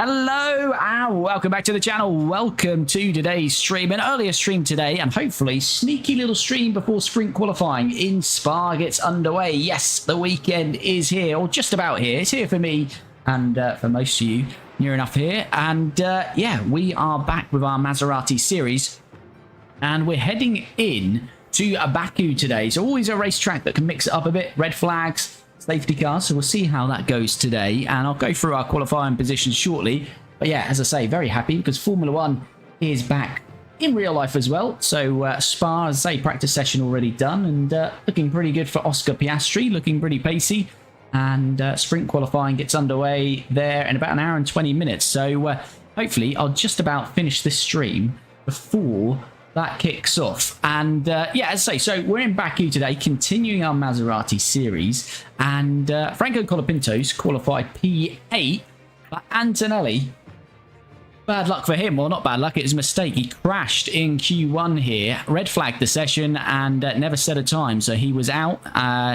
Hello and welcome back to the channel. Welcome to today's stream, an earlier stream today, and hopefully sneaky little stream before sprint qualifying in Spa gets underway. Yes, the weekend is here, or just about here. It's here for me and for most of you, near enough here. And yeah, we are back with our Maserati series, and we're heading in to Baku today. So always a racetrack that can mix it up a bit. Red flags, safety cars, so we'll see how that goes today, and I'll go through our qualifying positions shortly. But yeah, as I say, very happy because Formula 1 is back in real life as well. So Spa, as I say, practice session already done, and looking pretty good for Oscar Piastri, looking pretty pacey, and sprint qualifying gets underway there in about an hour and 20 minutes. So hopefully I'll just about finish this stream before that kicks off. And yeah, as I say, so we're in Baku today, continuing our Maserati series, and Franco Colapinto's qualified P8, but Antonelli, bad luck for him. Well, not bad luck, it was a mistake. He crashed in Q1 here, red flagged the session, and never set a time, so he was out.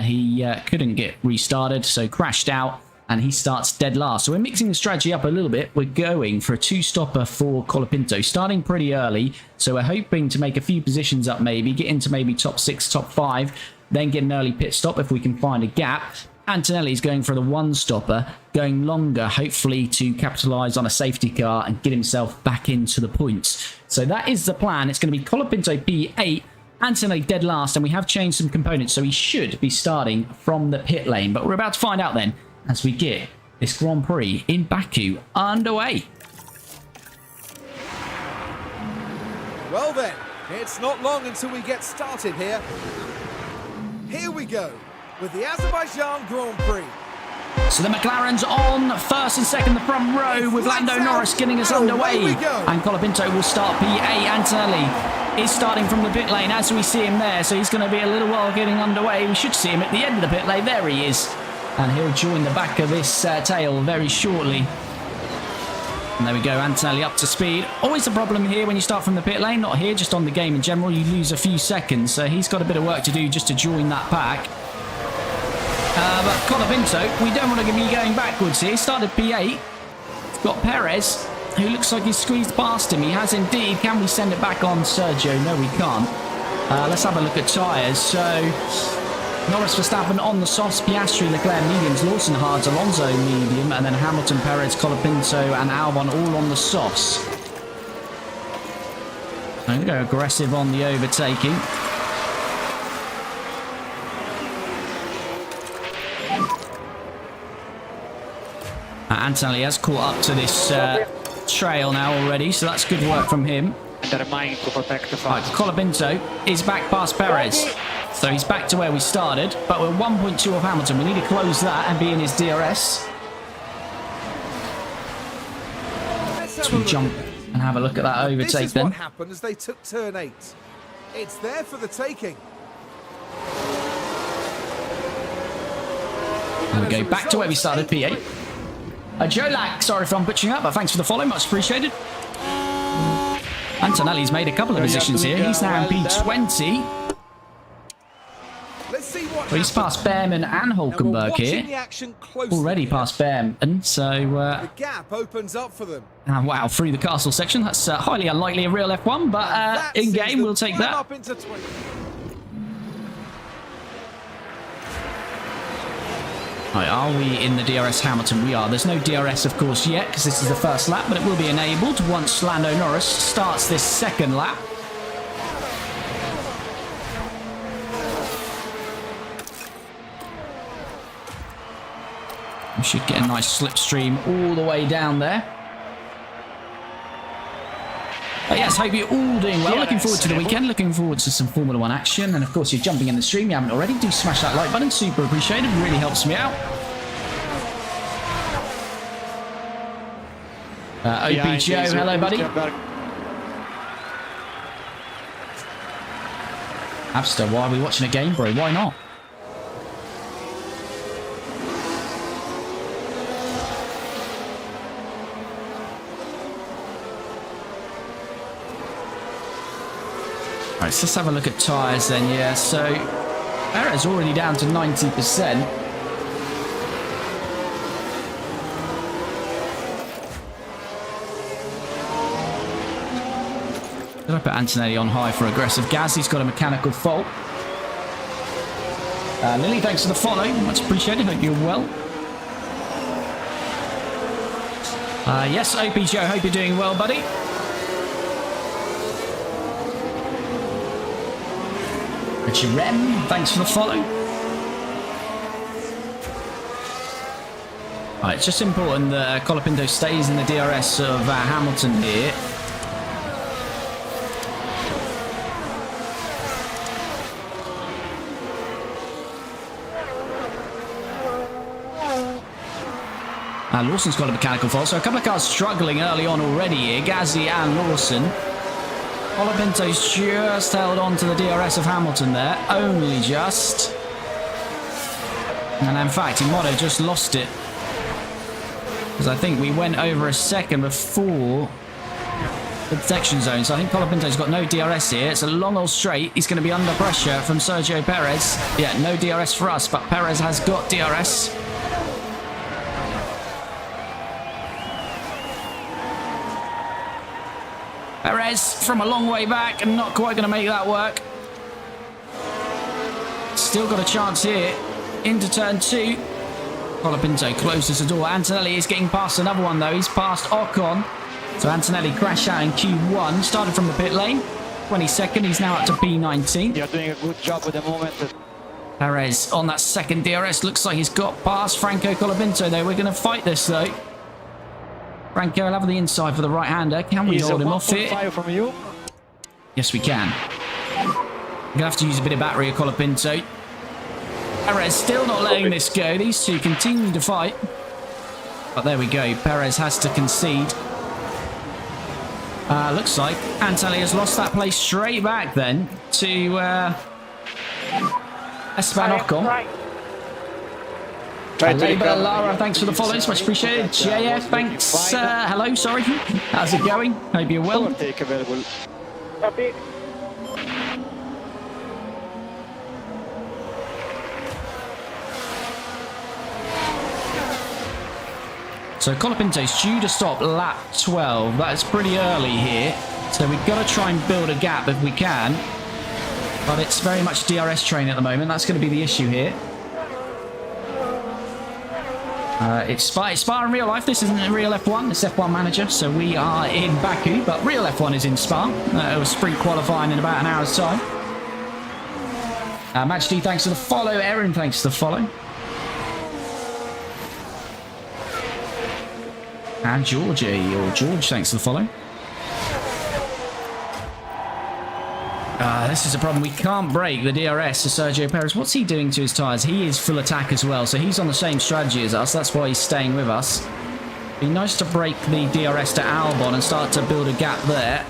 He couldn't get restarted, so crashed out, and he starts dead last. So we're mixing the strategy up a little bit. We're going for a two-stopper for Colapinto, starting pretty early. So we're hoping to make a few positions up maybe, get into maybe top 6, top 5, then get an early pit stop if we can find a gap. Antonelli's going for the one-stopper, going longer, hopefully to capitalise on a safety car and get himself back into the points. So that is the plan. It's going to be Colapinto P8, Antonelli dead last, and we have changed some components, so he should be starting from the pit lane. But we're about to find out then, as we get this Grand Prix in Baku underway. Well then, it's not long until we get started here. Here we go with the Azerbaijan Grand Prix. So the McLaren's on first and second, the front row, with Lando Norris getting us underway. And Colapinto will start P8. Antonelli is starting from the pit lane as we see him there, so he's going to be a little while getting underway. We should see him at the end of the pit lane. There he is. And he'll join the back of this tail very shortly. And there we go, Antonelli up to speed. Always a problem here when you start from the pit lane. Not here, just on the game in general. You lose a few seconds. So he's got a bit of work to do just to join that pack. But Colapinto, we don't want to be going backwards here. Started P8. It's got Perez, who looks like he's squeezed past him. He has indeed. Can we send it back on Sergio? No, we can't. Let's have a look at tyres. So Norris, Verstappen on the softs, Piastri, Leclerc mediums, Lawson hards, Alonso medium, and then Hamilton, Perez, Colapinto and Albon all on the softs. I'm going to go aggressive on the overtaking. Antonelli has caught up to this trail now already, so that's good work from him. Right, Colapinto is back past Perez. So he's back to where we started, but we're 1.2 off Hamilton. We need to close that and be in his DRS. So we jump and have a look at that overtake then. This is what happened as they took turn 8. It's there for the taking. And we go back to where we started, P8. Joe Lack, sorry if I'm butchering up, but thanks for the follow, much appreciated. Antonelli's made a couple of positions here. He's now in P20. Well, he's past Behrman and Hulkenberg here. Already past Behrman, so the gap opens up for them. And wow, through the castle section. That's highly unlikely in real F1, but in game we'll take that. Right, are we in the DRS Hamilton? We are. There's no DRS, of course, yet, because this is the first lap, but it will be enabled once Lando Norris starts this second lap. We should get a nice slipstream all the way down there. But yes, hope you're all doing well. Looking forward to the weekend. Looking forward to some Formula 1 action. And of course, you're jumping in the stream. You haven't already. Do smash that like button. Super appreciated. Really helps me out. OPGO, hello, buddy. Abster, why are we watching a game, bro? Why not? Right, so let's have a look at tyres then, yeah. So, Perez already down to 90%. did I put Antonelli on high for aggressive? Gasly's got a mechanical fault. Lily, thanks for the follow. Much appreciated. Hope you're well. Yes, OP Joe. Hope you're doing well, buddy. Richard Rem, thanks for the follow. Right, it's just important that Colapinto stays in the DRS of Hamilton here. Lawson's got a mechanical fault, so a couple of cars struggling early on already here. Gasly and Lawson. Colapinto's just held on to the DRS of Hamilton there, only just. And in fact, he might have just lost it. Because I think we went over a second before the detection zone. So I think Colapinto's got no DRS here. It's a long old straight. He's going to be under pressure from Sergio Perez. Yeah, no DRS for us, but Perez has got DRS. Perez from a long way back and not quite going to make that work. Still got a chance here into turn 2. Colapinto closes the door. Antonelli is getting past another one though. He's passed Ocon. So Antonelli crashed out in Q1. Started from the pit lane. 22nd. He's now up to P19. You're doing a good job at the moment. Perez on that second DRS. Looks like he's got past Franco Colapinto though. We're going to fight this though. Franco will have the inside for the right-hander. Can we hold him off here? From you. Yes, we can. We're going to have to use a bit of battery at Colapinto. Perez still not letting this go. These two continue to fight. But there we go. Perez has to concede. Looks like Antonelli has lost that place straight back then to Esteban Ocon. Lara, thanks for the follows, much appreciated. JF, thanks. Hello, sorry. How's it going? Hope you're well. Overtake available. Copy. So Colapinto's due to stop lap 12. That's pretty early here. So we've got to try and build a gap if we can. But it's very much DRS train at the moment. That's going to be the issue here. It's Spa in real life. This isn't a real F1. It's F1 Manager. So we are in Baku, but real F1 is in Spa. It was sprint qualifying in about an hour's time. Match D, thanks for the follow. Erin, thanks for the follow. And Georgie, or George, thanks for the follow. This is a problem. We can't break the DRS to Sergio Perez. What's he doing to his tyres? He is full attack as well, so he's on the same strategy as us. That's why he's staying with us. Be nice to break the DRS to Albon and start to build a gap there.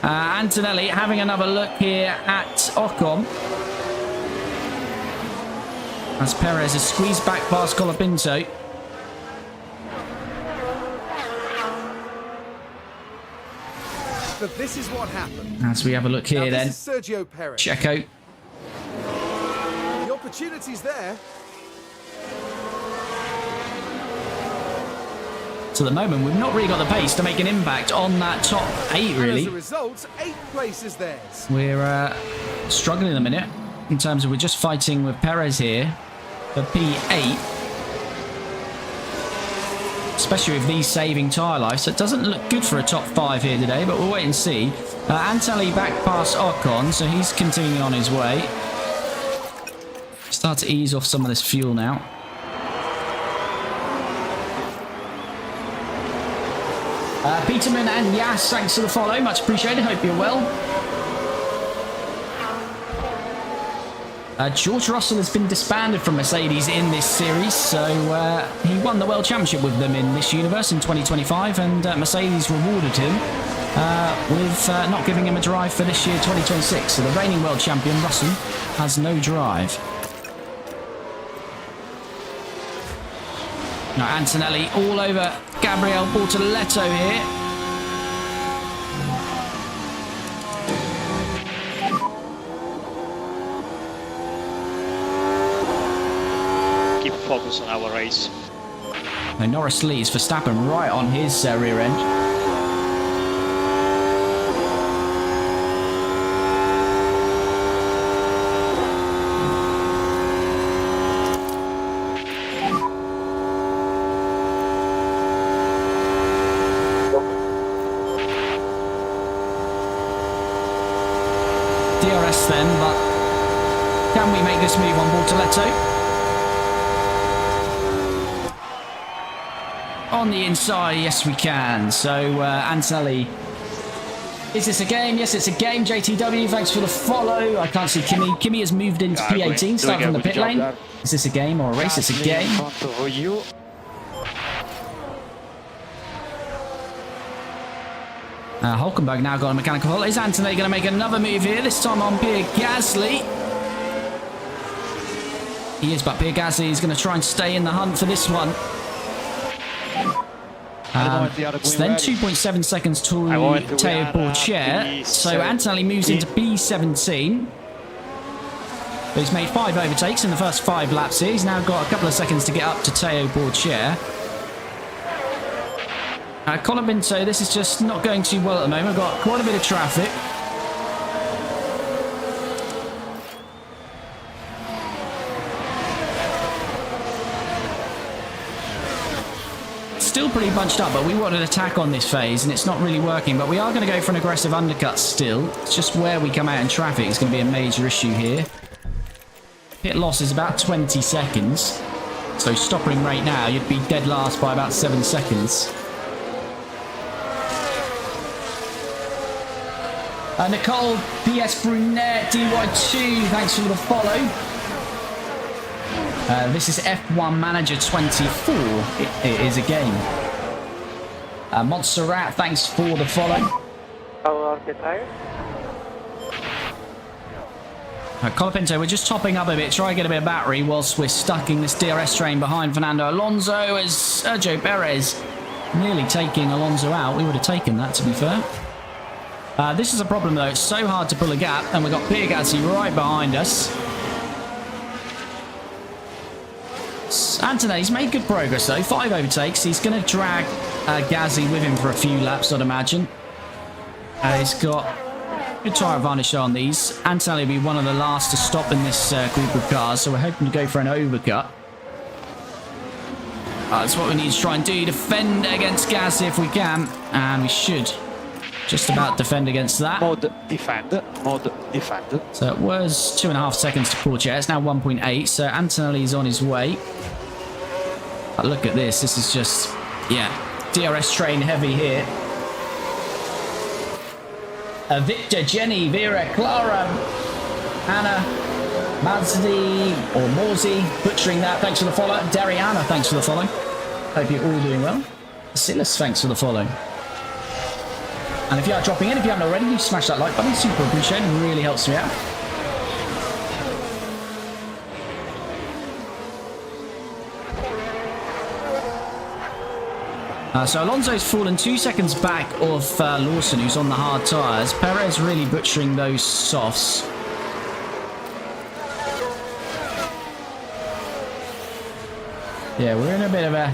Antonelli having another look here at Ocon. As Perez is squeezed back past Colapinto. But this is what happened. As we have a look here then. Sergio Perez. Checo. The opportunity's there. So at the moment, we've not really got the pace to make an impact on that top 8, really. And as a result, 8th place is theirs. We're struggling in a minute in terms of we're just fighting with Perez here for P8. Especially with these saving tyre life. So it doesn't look good for a top 5 here today, but we'll wait and see. Antonelli back past Ocon, so he's continuing on his way. Start to ease off some of this fuel now. Peterman and Yas, thanks for the follow. Much appreciated. Hope you're well. George Russell has been disbanded from Mercedes in this series, so he won the World Championship with them in this universe in 2025, and Mercedes rewarded him with not giving him a drive for this year, 2026. So the reigning World Champion, Russell, has no drive. Now Antonelli all over Gabriel Bortoletto here. Focus on our race. Now Norris leads Verstappen right on his rear end. this move on Bortoletto. On the inside, yes we can. So Antonelli, is this a game? Yes, it's a game. JTW, thanks for the follow. I can't see Kimi. Kimi has moved into P18, starting from the pit lane. Is this a game or a race? It's a game. Hulkenberg now got a mechanical fault. Is Antonelli going to make another move here? This time on Pierre Gasly. He is, but Pierre Gasly is going to try and stay in the hunt for this one. So then 2.7 seconds to Théo Pourchaire. So Antonelli moves into P17. But he's made 5 overtakes in the first 5 laps here. He's now got a couple of seconds to get up to Théo Pourchaire. Colapinto, this is just not going too well at the moment. We've got quite a bit of traffic. Still pretty bunched up, but we want an attack on this phase, and it's not really working. But we are going to go for an aggressive undercut still. It's just where we come out in traffic is going to be a major issue here. Pit loss is about 20 seconds. So stopping right now, you'd be dead last by about 7 seconds. Nicole PS Brunette DY2, thanks for the follow. This is F1 Manager 24. It is a game. Montserrat, thanks for the follow. Colapinto, we're just topping up a bit, try and get a bit of battery whilst we're stuck in this DRS train behind Fernando Alonso as Sergio Perez nearly taking Alonso out. We would have taken that, to be fair. This is a problem though, it's so hard to pull a gap, and we've got Pierre Gasly right behind us. Antonelli's made good progress though, 5 overtakes. He's going to drag Gasly with him for a few laps, I'd imagine. He's got good tyre advantage on these. Antonelli will be one of the last to stop in this group of cars, so we're hoping to go for an overcut. That's what we need to try and do, defend against Gasly if we can, and we should. Just about defend against that. Mode defend. So it was 2.5 seconds to Pourchaire. It's now 1.8. So Antonelli's on his way. But look at this. This is just, yeah, DRS train heavy here. Victor, Jenny, Vera, Clara, Anna, Mazdi, or Morsey, butchering that. Thanks for the follow. Dariana, thanks for the follow. Hope you're all doing well. Silas, thanks for the follow. And if you are dropping in, if you haven't already, you smash that like button. Super appreciated. It really helps me out. So Alonso's fallen 2 seconds back of Lawson, who's on the hard tyres. Perez really butchering those softs. Yeah, we're in a bit of a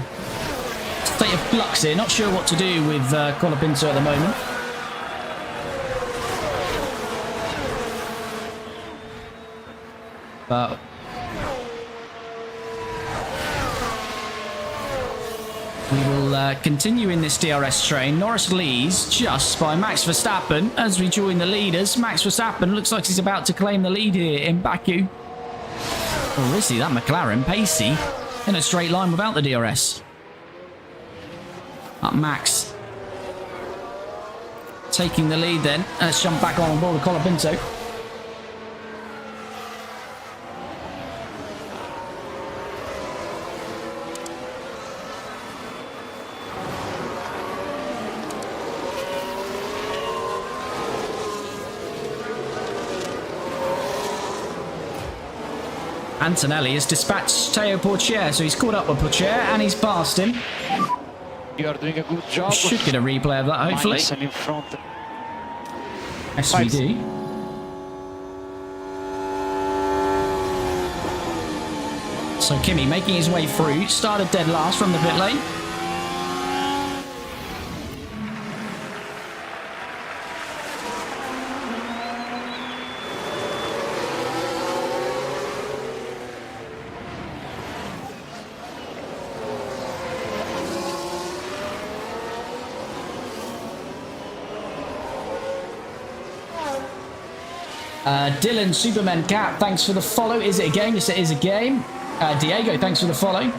state of flux here. Not sure what to do with Colapinto at the moment. But we will continue in this DRS train. Norris leads just by Max Verstappen as we join the leaders. Max Verstappen looks like he's about to claim the lead here in Baku. Or is he? That McLaren pacey in a straight line without the DRS. Max taking the lead then. Let's jump back on board with Colapinto. Antonelli has dispatched Théo Pourchaire, so he's caught up with Pourchaire and he's passed him. You are doing a good job. We should get a replay of that, hopefully. In front. Yes, we do. So Kimi making his way through, started dead last from the pit lane. Dylan Superman Cap, thanks for the follow. Is it a game? Yes, it is a game. Diego, thanks for the follow.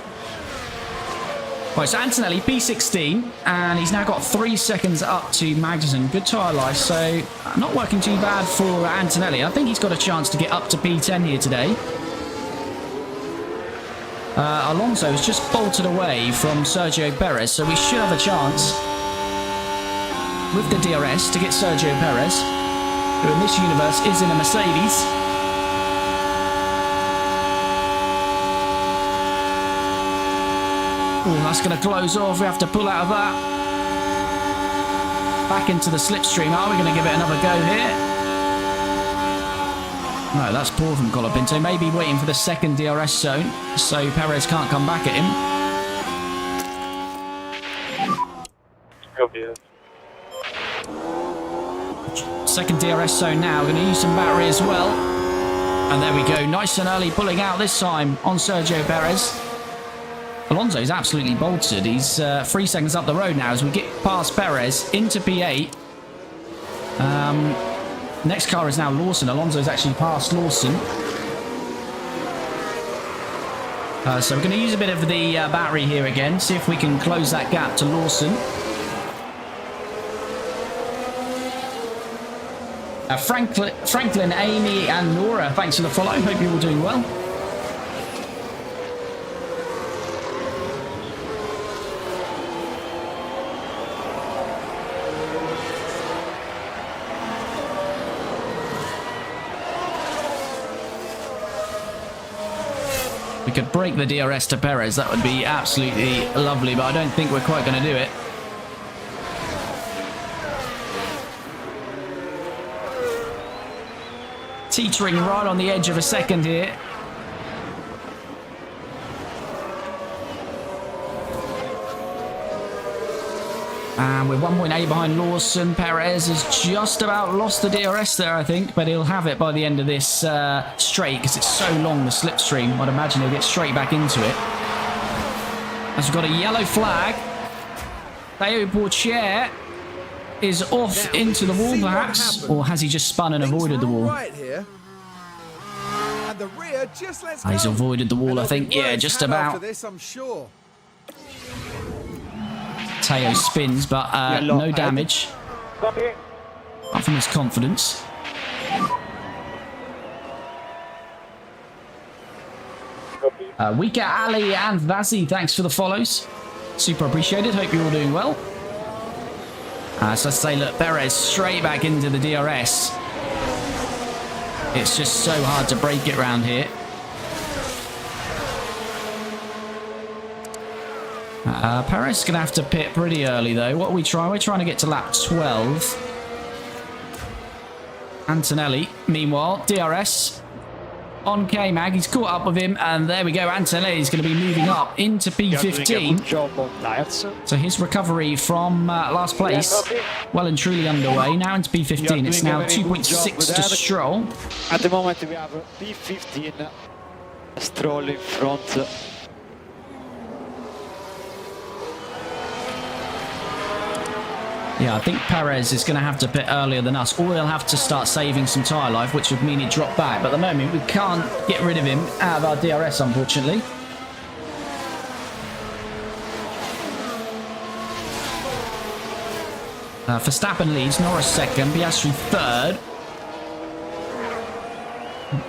Right, so Antonelli, P16, and he's now got 3 seconds up to Magnussen. Good tyre life, so not working too bad for Antonelli. I think he's got a chance to get up to P10 here today. Alonso has just bolted away from Sergio Perez, so we should have a chance with the DRS to get Sergio Perez, who in this universe is in a Mercedes. Oh, that's going to close off. We have to pull out of that. Back into the slipstream. Are we going to give it another go here? No, that's poor from Colapinto. Maybe waiting for the second DRS zone so Perez can't come back at him. Second DRS zone now. We're going to use some battery as well. And there we go. Nice and early pulling out this time on Sergio Perez. Alonso's absolutely bolted. He's 3 seconds up the road now as we get past Perez into P8. Next car is now Lawson. Alonso's actually past Lawson. So we're going to use a bit of the battery here again. See if we can close that gap to Lawson. Franklin, Amy and Nora, thanks for the follow. Hope you're all doing well. We could break the DRS to Perez. That would be absolutely lovely, but I don't think we're quite going to do it. Teetering right on the edge of a second here. And we're 1.8 behind Lawson. Perez has just about lost the DRS there, I think, but he'll have it by the end of this straight because it's so long, the slipstream. I'd imagine he'll get straight back into it. As we've got a yellow flag. Theo Portier is off into the wall, perhaps, or has he just spun and avoided the wall? Right here. And the rear just lets He's go. avoided the wall, I think. Yeah, just about. After this, I'm sure. Teo spins, but no damage. Apart from his confidence. We get Ali and Vazi, thanks for the follows. Super appreciated. Hope you're all doing well. So I say, look, Perez straight back into the DRS. It's just so hard to break it round here. Perez is going to have to pit pretty early, though. What are we trying? We're trying to get to lap 12. Antonelli, meanwhile, DRS on K-Mag. He's caught up with him, and there we go. Antonelli is going to be moving up into P15. So his recovery from last place, well and truly underway. Now into P15. It's now 2.6 to Stroll. At the moment, we have P15, Stroll in front. Yeah, I think Perez is going to have to pit earlier than us, or he'll have to start saving some tyre life, which would mean he'd drop back. But at the moment, we can't get rid of him out of our DRS, unfortunately. Verstappen leads, Norris second, Piastri third.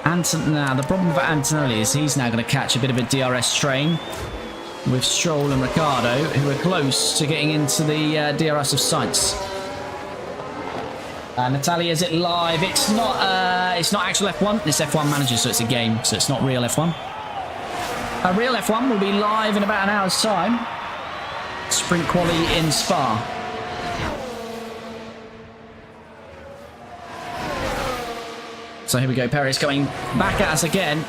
Now, the problem for Antonelli is he's now going to catch a bit of a DRS strain with Stroll and Ricciardo, who are close to getting into the DRS of Sainz. Natalia, is it live? It's not actual F1. It's F1 Manager, so it's a game, so it's not real F1. Real F1 will be live in about an hour's time. Sprint quali in Spa. So here we go, Perez coming back at us again.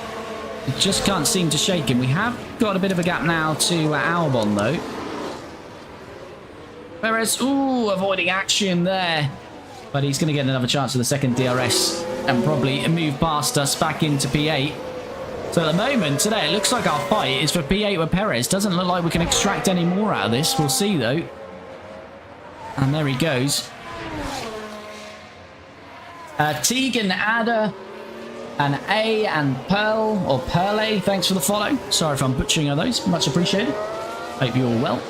Just can't seem to shake him. We have got a bit of a gap now to Albon, though. Perez, ooh, avoiding action there. But he's going to get another chance for the second DRS and probably move past us back into P8. So at the moment, today, it looks like our fight is for P8 with Perez. Doesn't look like we can extract any more out of this. We'll see, though. And there he goes. Tegan, Ada, and A, and Pearl, or Perle, thanks for the follow. Sorry if I'm butchering all those. Much appreciated. Hope you're all well.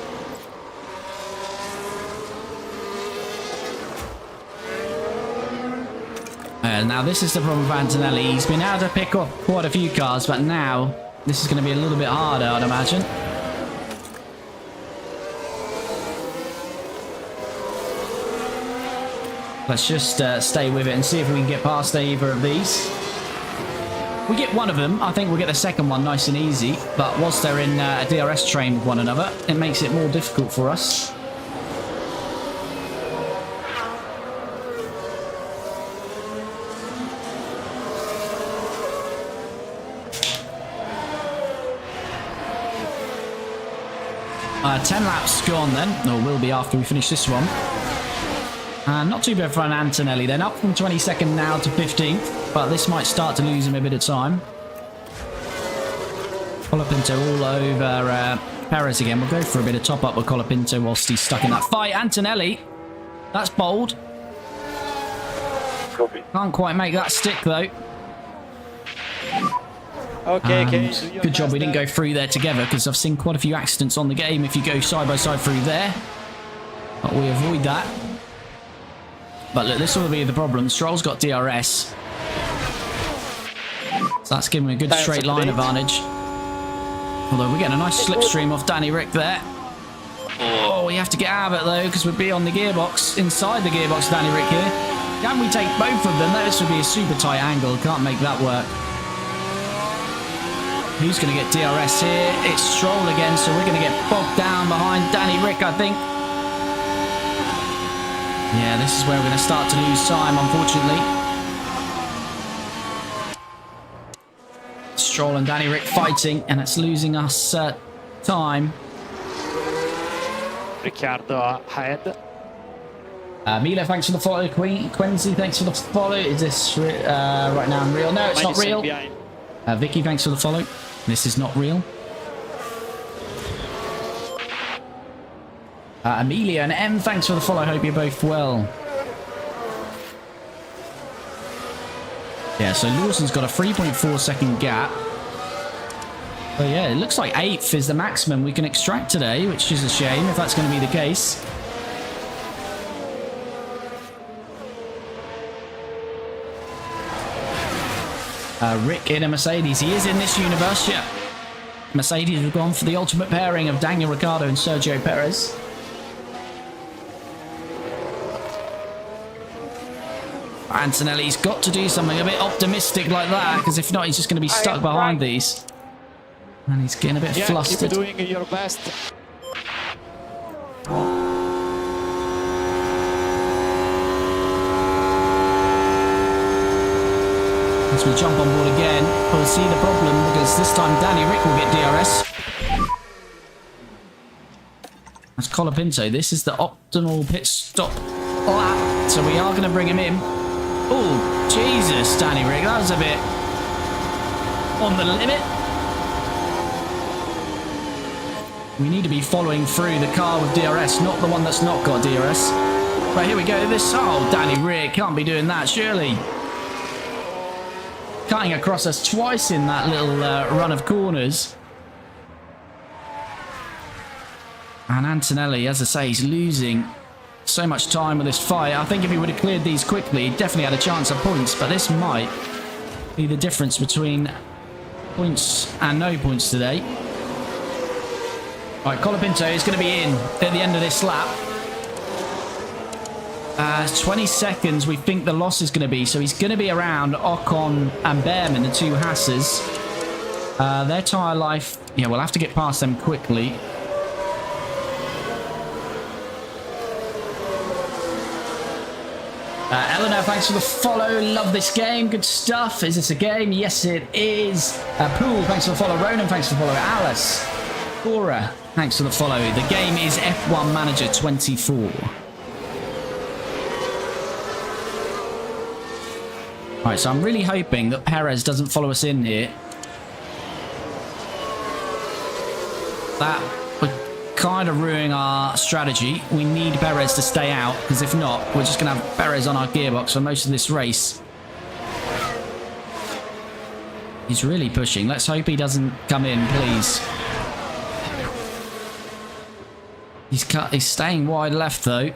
Now this is the problem with Antonelli. He's been able to pick up quite a few cars, but now this is going to be a little bit harder, I'd imagine. Let's just stay with it and see if we can get past either of these. We get one of them, I think we'll get the second one nice and easy. But whilst they're in a DRS train with one another, it makes it more difficult for us. Uh, 10 laps gone then, or will be after we finish this one. Not too bad for an Antonelli then, up from 22nd now to 15th, but this might start to lose him a bit of time. Colapinto all over Perez again. We'll go for a bit of top up with Colapinto whilst he's stuck in that fight. Antonelli, that's bold. Copy. Can't quite make that stick though. Okay, okay. Good job we didn't go through there together, because I've seen quite a few accidents on the game if you go side by side through there. But we avoid that. But look, this will be the problem. Stroll's got DRS. So that's giving him a good straight line advantage. Although we're getting a nice slipstream off Danny Rick there. Oh, we have to get out of it though, because we'd be on the gearbox, inside the gearbox, Danny Rick here. Can we take both of them? This would be a super tight angle. Can't make that work. Who's going to get DRS here? It's Stroll again, so we're going to get bogged down behind Danny Rick, I think. Yeah, this is where we're going to start to lose time, unfortunately. Stroll and Danny Rick fighting, and it's losing us time. Ricciardo ahead. Mila, thanks for the follow. Quincy, thanks for the follow. Is this right now unreal? No, it's not real. Vicky, thanks for the follow. This is not real. Amelia and M, thanks for the follow. Hope you're both well. Yeah, so Lawson's got a 3.4 second gap. But yeah, it looks like 8th is the maximum we can extract today, which is a shame if that's going to be the case. Rick in a Mercedes. He is in this universe, yeah. Mercedes have gone for the ultimate pairing of Daniel Ricciardo and Sergio Perez. Antonelli's got to do something a bit optimistic like that, because if not, he's just going to be stuck behind these. And he's getting a bit flustered. Keep doing your best. As we jump on board again, we'll see the problem, because this time Danny Rick will get DRS. That's Colapinto. This is the optimal pit stop lap, so we are going to bring him in. Oh, Jesus, Danny Rick, that was a bit on the limit. We need to be following through the car with DRS, not the one that's not got DRS. Right, here we go. Oh, Danny Rick can't be doing that, surely. Cutting across us twice in that little run of corners. And Antonelli, as I say, he's losing so much time with this fight. I think if he would have cleared these quickly, he definitely had a chance of points, but this might be the difference between points and no points today. Right, Colapinto is going to be in at the end of this lap. 20 seconds we think the loss is going to be, so he's going to be around Ocon and Behrman, the two Hasses. Their tyre life, yeah, we'll have to get past them quickly. Eleanor, thanks for the follow. Love this game. Good stuff. Is this a game? Yes, it is. Pool, thanks for the follow. Ronan, thanks for the follow. Alice. Cora, thanks for the follow. The game is F1 Manager 24. Alright, so I'm really hoping that Perez doesn't follow us in here. That would kind of ruining our strategy. We need Perez to stay out, because if not, we're just going to have Perez on our gearbox for most of this race. He's really pushing. Let's hope he doesn't come in, please. He's staying wide left, though.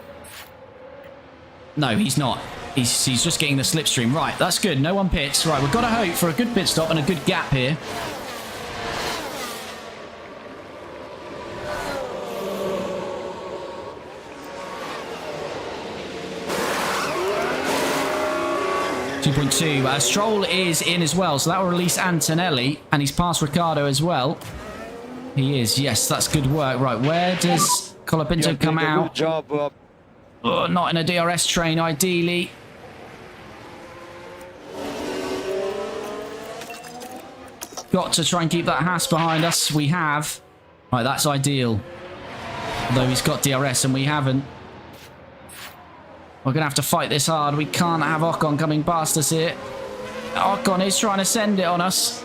No, he's not. He's just getting the slipstream. Right, that's good. No one pits. Right, we've got to hope for a good pit stop and a good gap here. Stroll is in as well, so that will release Antonelli, and he's past Ricciardo as well. He is, yes, that's good work. Right, where does Colapinto come out? Good job. Oh, not in a DRS train, ideally. Got to try and keep that Haas behind us. We have. Right, that's ideal. Although he's got DRS and we haven't. We're going to have to fight this hard. We can't have Ocon coming past us here. Ocon is trying to send it on us.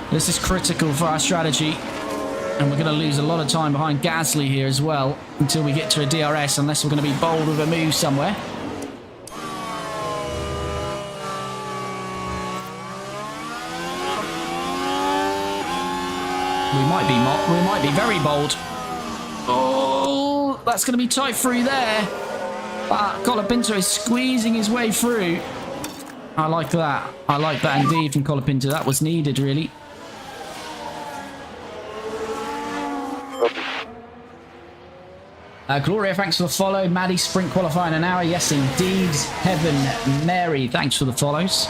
This is critical for our strategy. And we're going to lose a lot of time behind Gasly here as well until we get to a DRS, unless we're going to be bold with a move somewhere. We might be very bold. Oh, that's going to be tight through there. But Colapinto is squeezing his way through. I like that. I like that indeed from Colapinto. That was needed, really. Gloria, thanks for the follow. Maddie, sprint qualifying an hour. Yes, indeed. Heaven, Mary, thanks for the follows.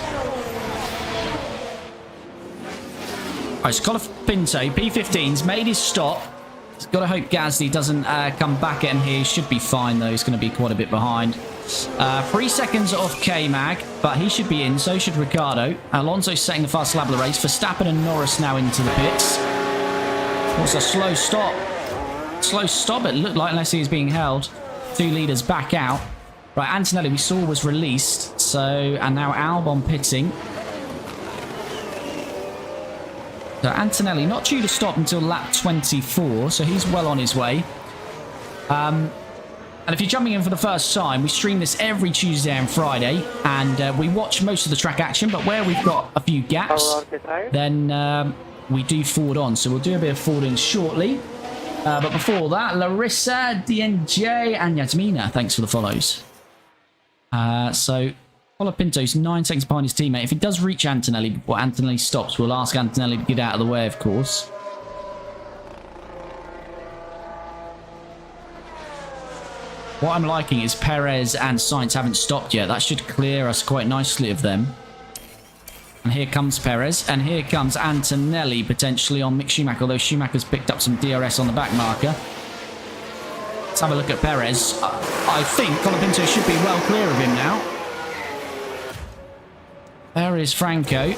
Alright, so Colapinto, P15's made his stop. He's got to hope Gasly doesn't come back at him here. He should be fine, though. He's going to be quite a bit behind. 3 seconds off K-Mag, but he should be in. So should Ricciardo. Alonso's setting the fast lap of the race. Verstappen and Norris now into the pits. What's a slow stop? Slow stop, it looked like, unless he was being held. 2 leaders back out. Right, Antonelli we saw was released. So, and now Albon pitting. So Antonelli not due to stop until lap 24, so he's well on his way. And if you're jumping in for the first time, we stream this every Tuesday and Friday, and we watch most of the track action, but where we've got a few gaps, then we do forward on. So we'll do a bit of forwarding shortly. But before that, Larissa, DNJ, and Yasmina, thanks for the follows. So Colapinto's 9 seconds behind his teammate. If he does reach Antonelli before Antonelli stops, we'll ask Antonelli to get out of the way, of course. What I'm liking is Perez and Sainz haven't stopped yet. That should clear us quite nicely of them. And here comes Perez, and here comes Antonelli potentially on Mick Schumacher, although Schumacher's picked up some DRS on the back marker. Let's have a look at Perez. I think Colapinto should be well clear of him now. There is Franco.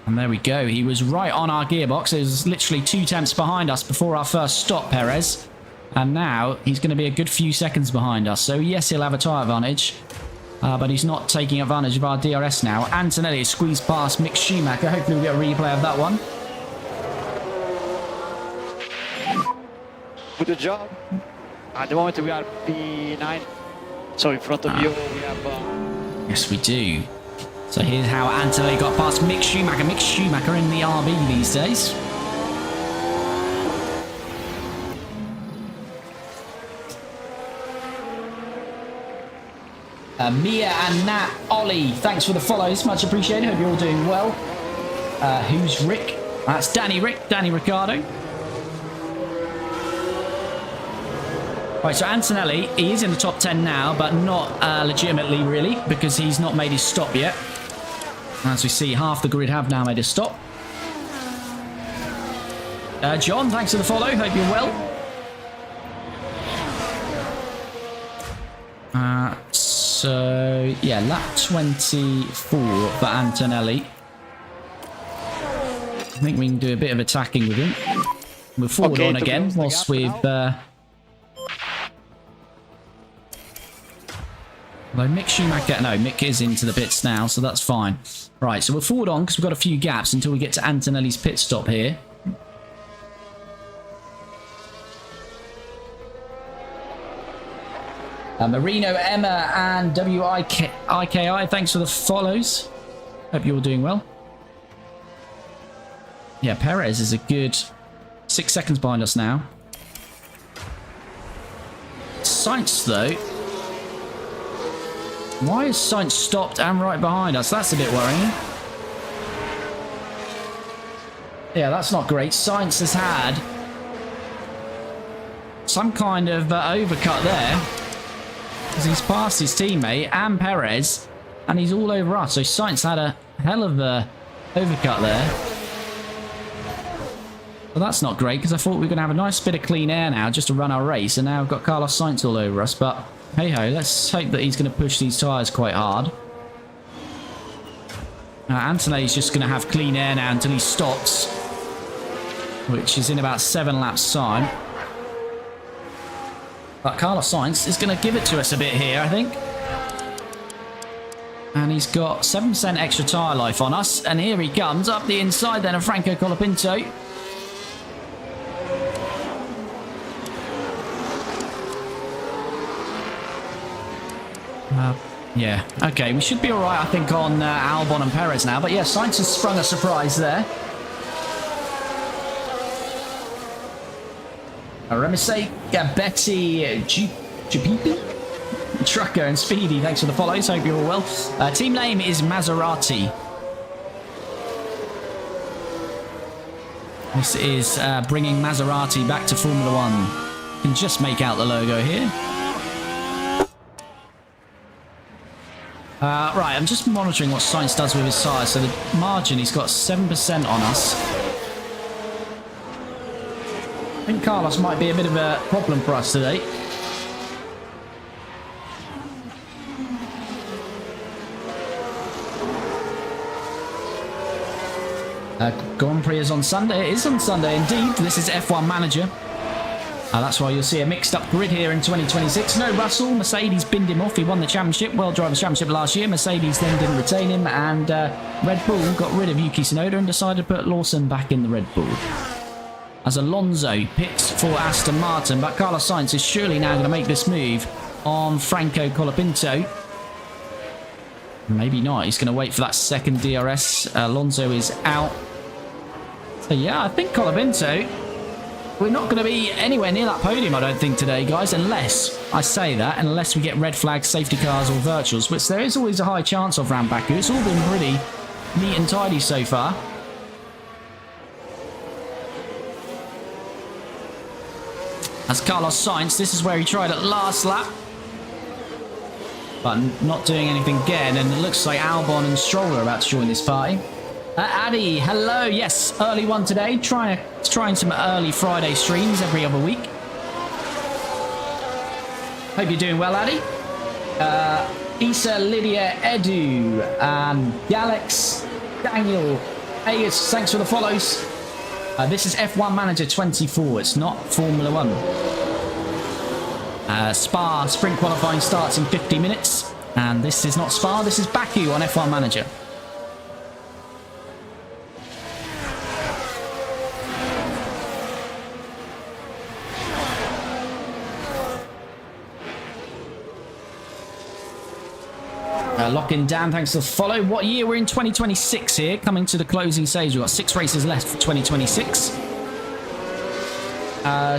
And there we go. He was right on our gearbox. It was literally 2 tenths behind us before our first stop, Perez. And now he's going to be a good few seconds behind us. So yes, he'll have a tyre advantage. But he's not taking advantage of our DRS now. Antonelli is squeezed past Mick Schumacher. Hopefully we'll get a replay of that one. Good job. At the moment we are P9. So in front of you we have... Yes, we do. So here's how Antonelli got past Mick Schumacher. Mick Schumacher in the RB these days. Mia and Nat, Ollie, thanks for the follows. Much appreciated. Hope you're all doing well. Who's Rick? That's Danny Ricciardo. Right, so Antonelli, he is in the top 10 now, but not legitimately, really, because he's not made his stop yet. As we see, half the grid have now made a stop. John, thanks for the follow. Hope you're well. So, yeah, lap 24 for Antonelli. I think we can do a bit of attacking with him. We'll forward on again whilst we've... Although Mick Schumacher, no, Mick is into the pits now, so that's fine. Right, so we're forward on because we've got a few gaps until we get to Antonelli's pit stop here. Marino, Emma, and WIKI, thanks for the follows. Hope you're all doing well. Yeah, Perez is a good 6 seconds behind us now. Sainz, though. Why is Sainz stopped and right behind us? That's a bit worrying. Yeah, that's not great. Sainz has had some kind of overcut there. Because he's passed his teammate and Perez, and he's all over us. So Sainz had a hell of a overcut there. Well, that's not great, because I thought we were going to have a nice bit of clean air now just to run our race, and now we've got Carlos Sainz all over us. But hey-ho, let's hope that he's going to push these tyres quite hard. Antonelli's just going to have clean air now until he stops, which is in about 7 laps' time. But Carlos Sainz is going to give it to us a bit here, I think. And he's got 7% extra tyre life on us. And here he comes up the inside then of Franco Colapinto. Yeah, okay, we should be all right, I think, on Albon and Perez now. But yeah, Sainz has sprung a surprise there. Remisei, Betty, Jupipi, Trucker and Speedy, thanks for the follows, hope you're all well. Team name is Maserati. This is bringing Maserati back to Formula 1. You can just make out the logo here. Right, I'm just monitoring what Sainz does with his tyres. So the margin, he's got 7% on us. I think Carlos might be a bit of a problem for us today. Grand Prix is on Sunday. It is on Sunday indeed. This is F1 Manager. That's why you'll see a mixed up grid here in 2026. No Russell. Mercedes binned him off. He won the championship, World Drivers' Championship last year. Mercedes then didn't retain him, and Red Bull got rid of Yuki Tsunoda and decided to put Lawson back in the Red Bull. As Alonso pits for Aston Martin, but Carlos Sainz is surely now going to make this move on Franco Colapinto. Maybe not. He's going to wait for that second DRS. Alonso is out. So yeah, I think Colapinto, we're not going to be anywhere near that podium, I don't think, today, guys, unless, I say that, unless we get red flags, safety cars or virtuals, which there is always a high chance of around Baku. It's all been pretty neat and tidy so far. As Carlos Sainz, this is where he tried at last lap, but not doing anything again, and it looks like Albon and Stroll are about to join this party. Addy, hello, yes, early one today, trying some early Friday streams every other week. Hope you're doing well, Addy. Isa, Lydia, Edu, Galax, Daniel, Ayers, thanks for the follows. This is F1 Manager 24. It's not Formula 1. Spa sprint qualifying starts in 50 minutes. And this is not Spa. This is Baku on F1 Manager. Lock-in Dan, thanks for the follow. What year? We're in 2026 here, coming to the closing stage. We've got 6 races left for 2026. Oh,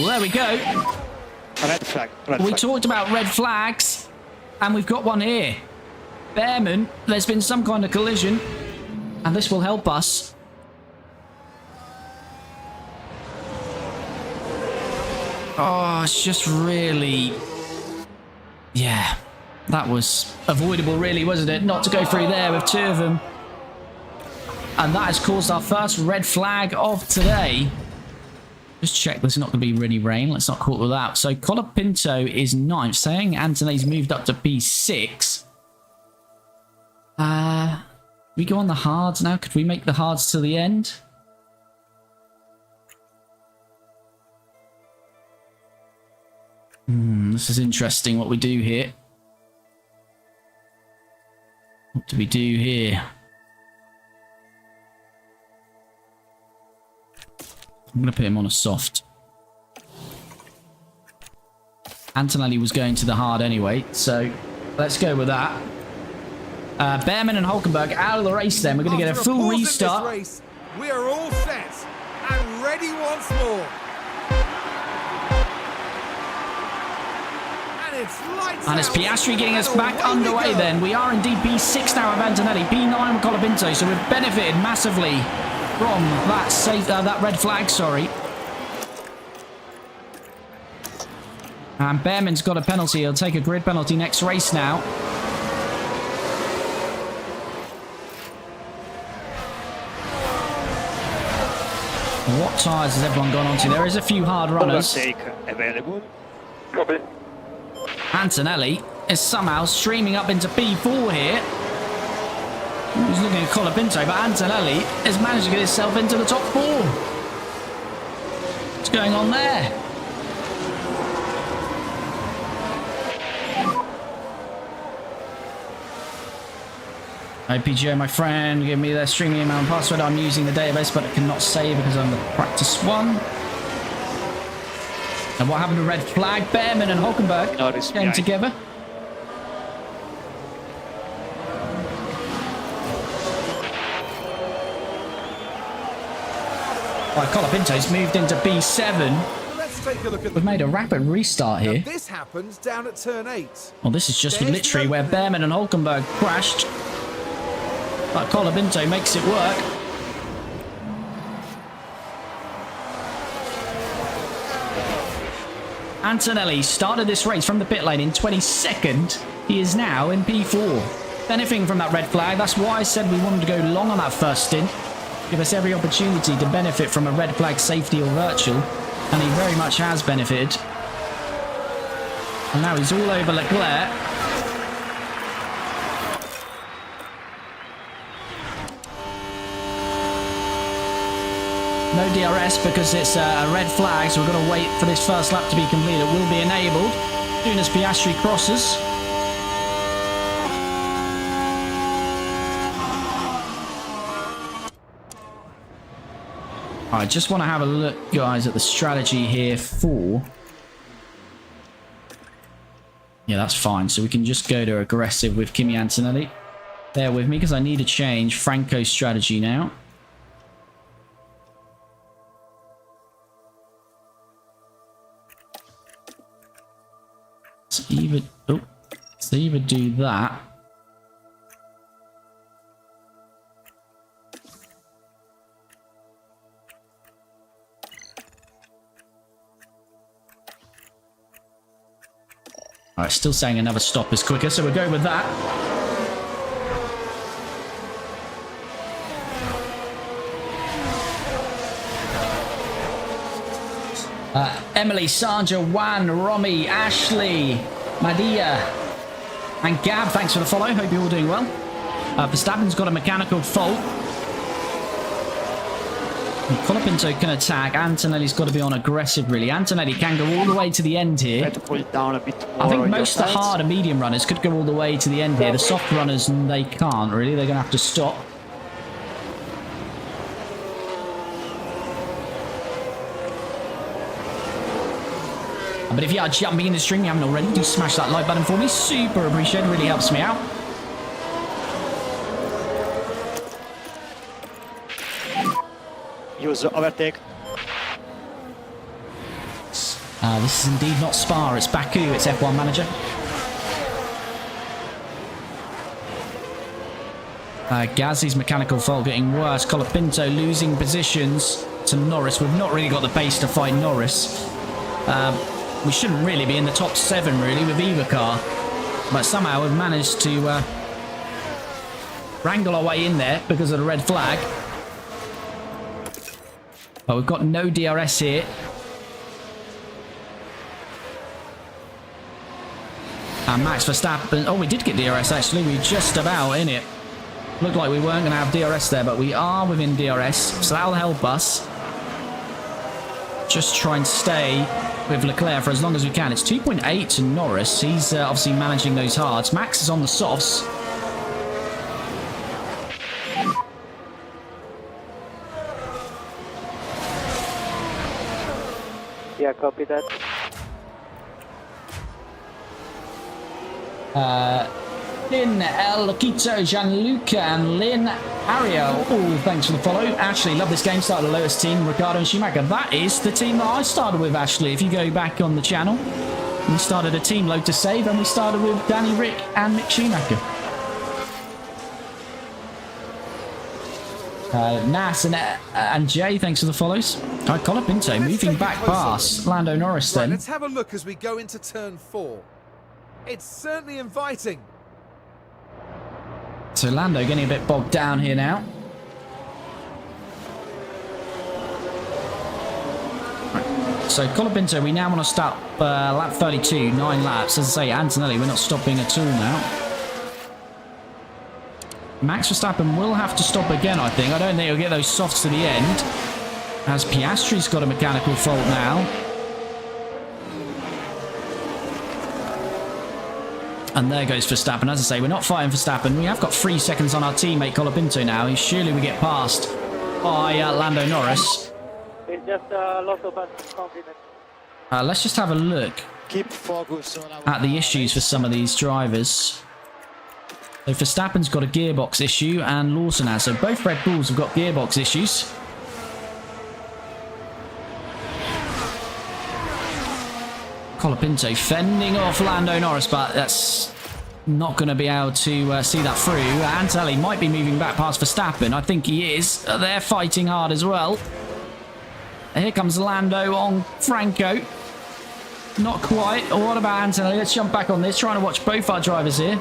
there we go. Red flag. We talked about red flags, and we've got one here. Behrman, there's been some kind of collision, and this will help us. Oh, it's just really... Yeah. That was avoidable, really, wasn't it? Not to go through there with 2 of them. And that has caused our first red flag of today. Just check there's not going to be really rain. Let's not call it that. So Colapinto is 9th, saying Anthony's moved up to P6. We go on the hards now. Could we make the hards to the end? This is interesting what we do here. What do we do here? I'm going to put him on a soft. Antonelli was going to the hard anyway, so let's go with that. Behrman and Hulkenberg out of the race then. We're going to get a full restart. Race, we are all set and ready once more. And it's Piastri getting us back underway then. We are indeed P6 now of Antonelli, P9 with Colapinto, so we've benefited massively from that red flag, sorry. And Behrman's got a penalty. He'll take a grid penalty next race now. What tyres has everyone gone onto? There is a few hard runners. Available. Copy. Antonelli is somehow streaming up into P4 here. He's looking at Colapinto, but Antonelli has managed to get himself into the top 4. What's going on there? PGO, my friend, give me their streaming email and password. I'm using the database, but I cannot save because I'm the practice one. And what happened to red flag? Behrman and Hulkenberg came together. Right, Colapinto's moved into B7. Let's take a look at We've made a rapid restart here. Now, this happens down at turn 8. Well, this is just There's literally where Behrman and Hulkenberg crashed. But Colapinto makes it work. Antonelli started this race from the pit lane in 22nd. He is now in P4. Benefiting from that red flag. That's why I said we wanted to go long on that first stint. Give us every opportunity to benefit from a red flag safety or virtual. And he very much has benefited. And now he's all over Leclerc. No DRS because it's a red flag, so we're going to wait for this first lap to be complete. It will be enabled as soon as Piastri crosses. I just want to have a look, guys, at the strategy here for... Yeah, that's fine. So we can just go to aggressive with Kimi Antonelli. Bear with me because I need to change Franco's strategy now. Let's either do that. Alright, still saying another stop is quicker, so we'll go with that. Emily, Sandra, Juan, Romy, Ashley, Madia, and Gab, thanks for the follow. Hope you're all doing well. Verstappen's got a mechanical fault. Colapinto can attack. Antonelli's got to be on aggressive, really. Antonelli can go all the way to the end here. Try to pull it down a bit more. I think most of the hard and medium runners could go all the way to the end here. The soft runners, they can't, really. They're going to have to stop. But if you are jumping in the stream, you haven't already, do smash that like button for me. Super appreciated. Really helps me out. Use overtake. This is indeed not Spa. It's Baku. It's F1 Manager. Gazzy's mechanical fault getting worse. Colapinto losing positions to Norris. We've not really got the pace to fight Norris. We shouldn't really be in the top 7, really, with either car. But somehow we've managed to wrangle our way in there because of the red flag. But we've got no DRS here. And Max Verstappen... Oh, we did get DRS, actually. We just about in it. Looked like we weren't going to have DRS there, but we are within DRS. So that'll help us. Just try and stay with Leclerc for as long as we can. It's 2.8 to Norris. He's obviously managing those hards. Max is on the softs. Yeah, copy that. Lynn, El Quito, Gianluca, and Lynn Ariel. Oh, thanks for the follow. Ashley, love this game. Started the lowest team, Ricardo and Schumacher. That is the team that I started with, Ashley. If you go back on the channel, we started a team, load to save, and we started with Danny Rick and Mick Schumacher. Nas and Jay, thanks for the follows. Colapinto moving back past Lando Norris then. Right, let's have a look as we go into turn 4. It's certainly inviting. So Lando getting a bit bogged down here now. Right. So Colapinto, we now want to stop lap 32, 9 laps. As I say, Antonelli, we're not stopping at all now. Max Verstappen will have to stop again, I think. I don't think he'll get those softs to the end. As Piastri's got a mechanical fault now. And there goes Verstappen. As I say, we're not fighting Verstappen. We have got 3 seconds on our teammate Colapinto now. Surely we get passed by Lando Norris. It's just a lot of confidence. Let's just have a look Keep focus on at the issues for some of these drivers. So Verstappen's got a gearbox issue and Lawson has. So both Red Bulls have got gearbox issues. Colapinto fending off Lando Norris, but that's not going to be able to see that through. Antonelli might be moving back past Verstappen. I think he is. They're fighting hard as well. Here comes Lando on Franco. Not quite. What about Antonelli? Let's jump back on this. Trying to watch both our drivers here.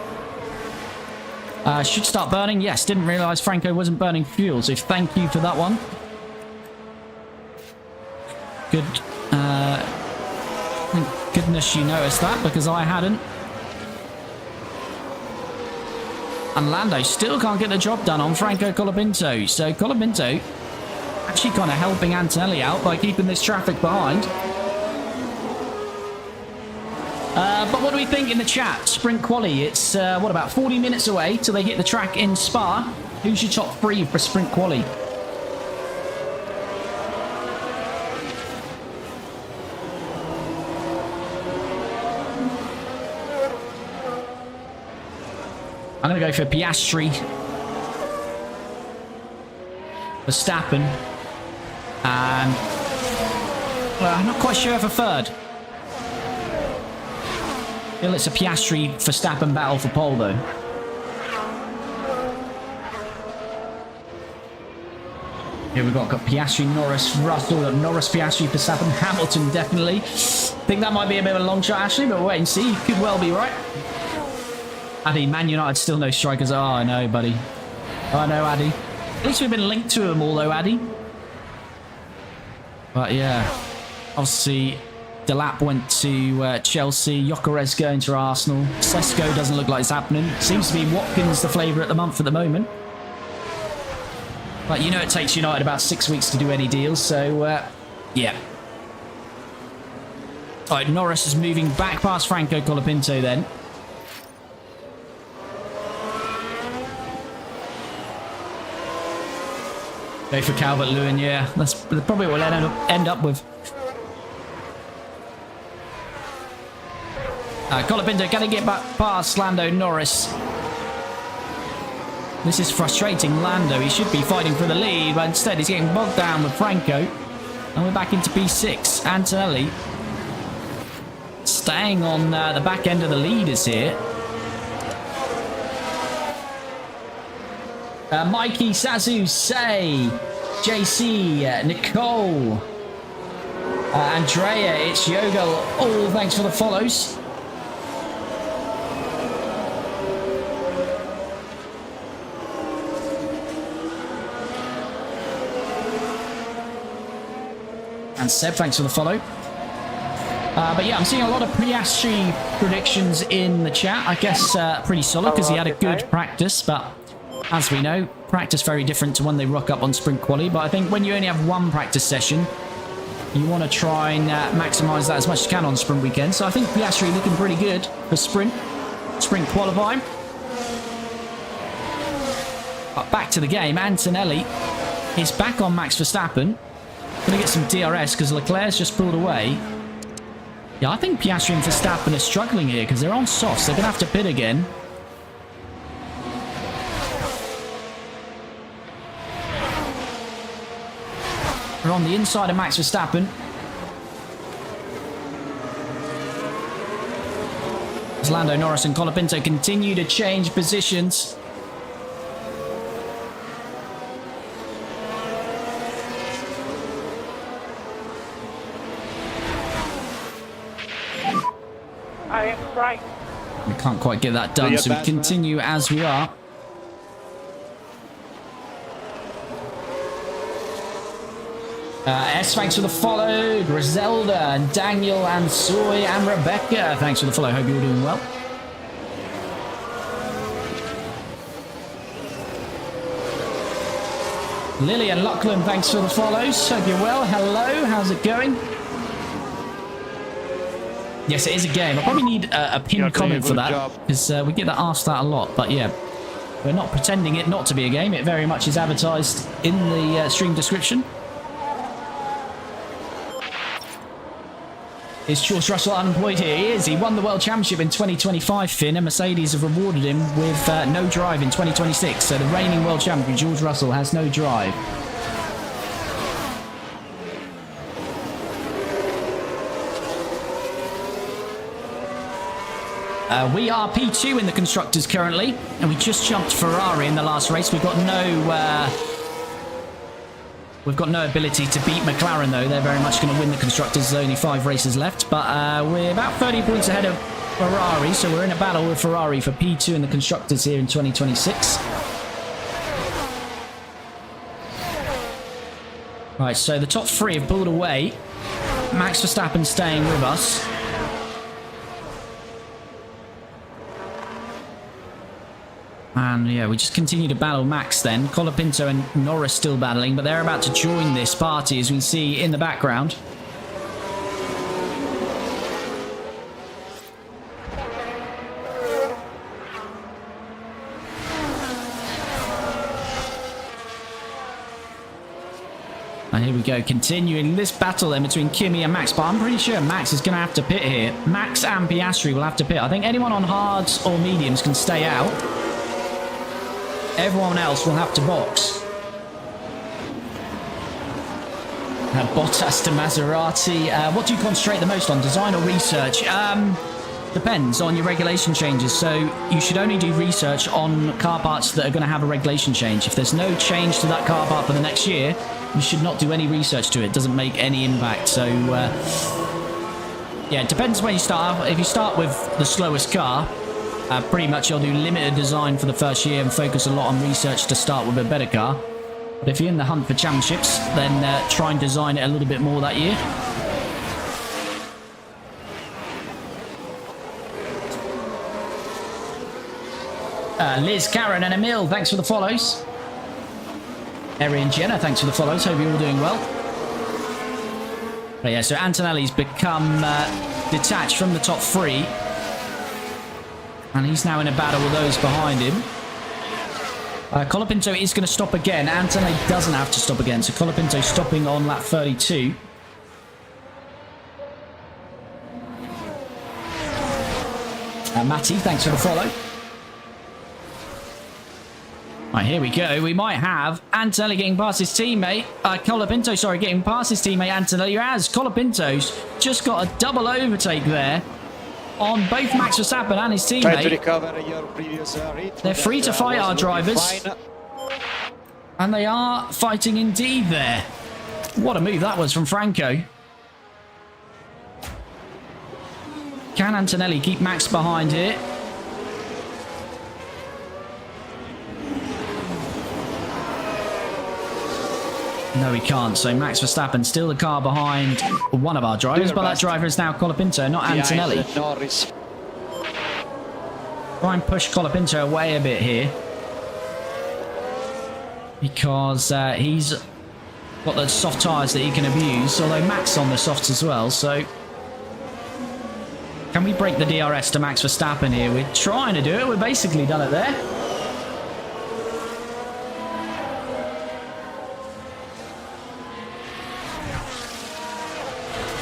Should start burning. Yes, didn't realise Franco wasn't burning fuel, so thank you for that one. Good. Thank goodness you noticed that, because I hadn't. And Lando still can't get the job done on Franco Colapinto. So Colapinto actually kind of helping Antonelli out by keeping this traffic behind. But what do we think in the chat? Sprint quali, it's what, about 40 minutes away till they hit the track in Spa. Who's your top 3 for sprint quali? I'm going to go for Piastri, Verstappen, and well, I'm not quite sure for third. I feel it's a Piastri Verstappen battle for pole though. Here we've got Piastri, Norris, Russell, Norris, Piastri, Verstappen, Hamilton definitely. Think that might be a bit of a long shot, Ashley, but we'll wait and see. You could well be right. Addy, Man United still no strikers. Oh, I know, buddy. Oh, I know, Addy. At least we've been linked to them all, though, Addy. But yeah, obviously, Delap went to Chelsea. Gyökeres going to Arsenal. Sesko doesn't look like it's happening. Seems to be Watkins the flavourite of the month at the moment. But you know it takes United about 6 weeks to do any deals, so yeah. All right, Norris is moving back past Franco Colapinto then. Go for Calvert-Lewin, yeah. That's probably what we'll end up with. Colapinto going to get back past Lando Norris. This is frustrating Lando. He should be fighting for the lead, but instead he's getting bogged down with Franco. And we're back into P6. Antonelli staying on the back end of the leaders here. Mikey, Sazu, Say, JC, Nicole, Andrea, it's Yogel. All thanks for the follows. And Seb, thanks for the follow. But yeah, I'm seeing a lot of Piastri predictions in the chat. I guess pretty solid because he had a good practice, but as we know, practice very different to when they rock up on sprint quali. But I think when you only have one practice session, You want to try and maximise that as much as you can on sprint weekend. So I think Piastri looking pretty good for sprint qualifying. But back to the game, Antonelli is back on Max Verstappen. Going to get some DRS because Leclerc's just pulled away. Yeah, I think Piastri and Verstappen are struggling here because they're on softs. They're going to have to pit again. We're on the inside of Max Verstappen. As Lando Norris and Colapinto continue to change positions. I am right. We can't quite get that done, so we continue as we are. S, thanks for the follow. Griselda, and Daniel, and Soy, and Rebecca, thanks for the follow. Hope you're all doing well. Lily and Lachlan, thanks for the follows. Hope you're well. Hello, how's it going? Yes, it is a game. I probably need a pinned comment for that, because we get that asked that a lot. But yeah, we're not pretending it not to be a game. It very much is advertised in the stream description. Is George Russell unemployed here? He is. He won the World Championship in 2025, Finn, and Mercedes have rewarded him with no drive in 2026. So the reigning World Champion, George Russell, has no drive. We are P2 in the Constructors currently, and we just jumped Ferrari in the last race. We've got no ability to beat McLaren, though. They're very much going to win the Constructors. There's only 5 races left, but we're about 30 points ahead of Ferrari, so we're in a battle with Ferrari for P2 in the Constructors here in 2026. Right, so the top 3 have pulled away. Max Verstappen staying with us. And yeah, we just continue to battle Max then. Colapinto and Norris still battling, but they're about to join this party, as we see in the background. And here we go, continuing this battle then between Kimi and Max, but I'm pretty sure Max is going to have to pit here. Max and Piastri will have to pit. I think anyone on hards or mediums can stay out. Everyone else will have to box. Bottas to Maserati. What do you concentrate the most on, design or research? Depends on your regulation changes. So you should only do research on car parts that are going to have a regulation change. If there's no change to that car part for the next year, you should not do any research to it. It doesn't make any impact. So yeah, it depends when you start. If you start with the slowest car, pretty much you'll do limited design for the first year and focus a lot on research to start with a better car. But if you're in the hunt for championships, then try and design it a little bit more that year. Liz, Karen and Emil, thanks for the follows. Eri and Jenna, thanks for the follows. Hope you're all doing well. But yeah, so Antonelli's become detached from the top 3. And he's now in a battle with those behind him. Colapinto is going to stop again. Antonelli doesn't have to stop again. So Colapinto stopping on lap 32. Matty, thanks for the follow. Right, here we go. We might have Antonelli getting past his teammate. Colapinto, sorry, getting past his teammate Antonelli. As Colapinto's just got a double overtake there on both Max Verstappen and his teammate. They're free to fight, our drivers. And they are fighting indeed there. What a move that was from Franco. Can Antonelli keep Max behind here? No, he can't. So Max Verstappen still the car behind one of our drivers, but that driver is now Colapinto, not Antonelli. Try and push Colapinto away a bit here, because he's got the soft tyres that he can abuse, although Max on the softs as well, so... Can we break the DRS to Max Verstappen here? We're trying to do it. We've basically done it there.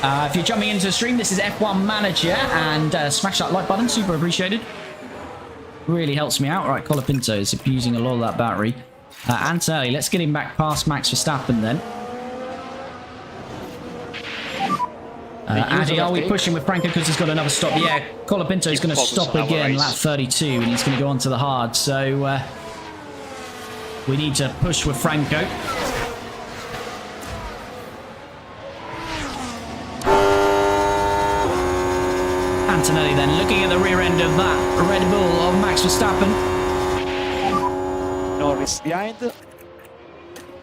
If you're jumping into the stream, this is F1 Manager, and smash that like button, super appreciated. Really helps me out. Right, Colapinto is abusing a lot of that battery. Antonelli, let's get him back past Max Verstappen then. Addy, are we pushing with Franco because he's got another stop? Yeah, Colapinto is going to stop again, lap 32, and he's going to go on to the hard. So we need to push with Franco. Antonelli then looking at the rear end of that Red Bull of Max Verstappen. Norris behind.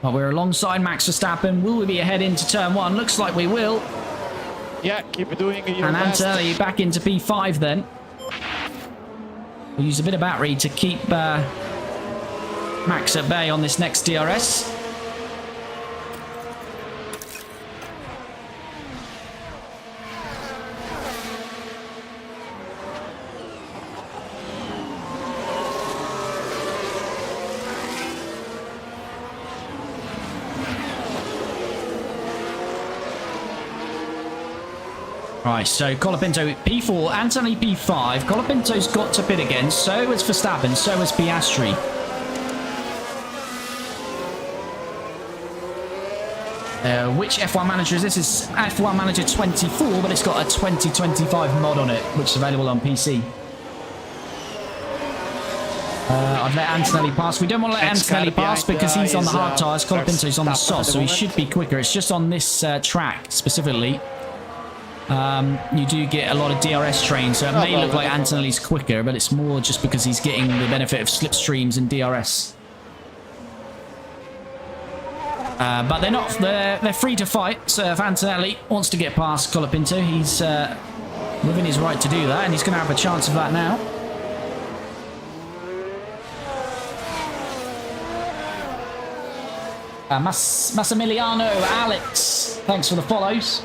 But we're alongside Max Verstappen. Will we be ahead into turn 1? Looks like we will. Yeah, keep doing your and best. Antonelli back into P5 then. We'll use a bit of battery to keep Max at bay on this next DRS. Right, so Colapinto P4, Antonelli P5. Colapinto's got to pit again. So has Verstappen, so has Piastri. Which F1 Manager is this? It's F1 Manager 24, but it's got a 2025 mod on it, which is available on PC. I've let Antonelli pass. We don't want to let Antonelli pass because he's on the hard tyres. Colapinto's on the soft, so he should be quicker. It's just on this track specifically. You do get a lot of DRS trains, so it may look like Antonelli's quicker, but it's more just because he's getting the benefit of slipstreams and DRS. But they're not, they're free to fight, so if Antonelli wants to get past Colapinto, he's within his right to do that, and he's going to have a chance of that now. Massimiliano, Alex, thanks for the follows.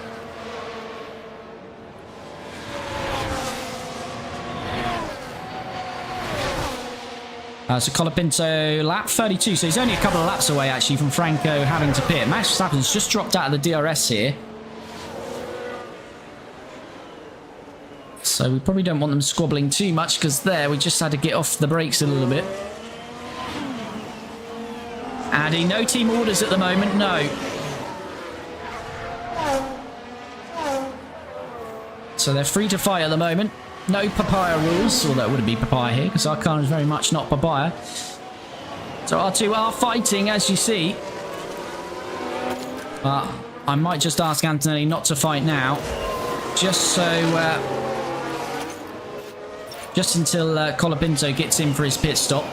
So Colapinto, lap 32, so he's only a couple of laps away actually from Franco having to pit. Max Verstappen's just dropped out of the DRS here. So we probably don't want them squabbling too much because there we just had to get off the brakes a little bit. Addy, no team orders at the moment, no. So they're free to fight at the moment. No papaya rules, although it wouldn't be papaya here because our car is very much not papaya. So our two are fighting, as you see. But I might just ask Antonelli not to fight now, just so, just until Colapinto gets in for his pit stop.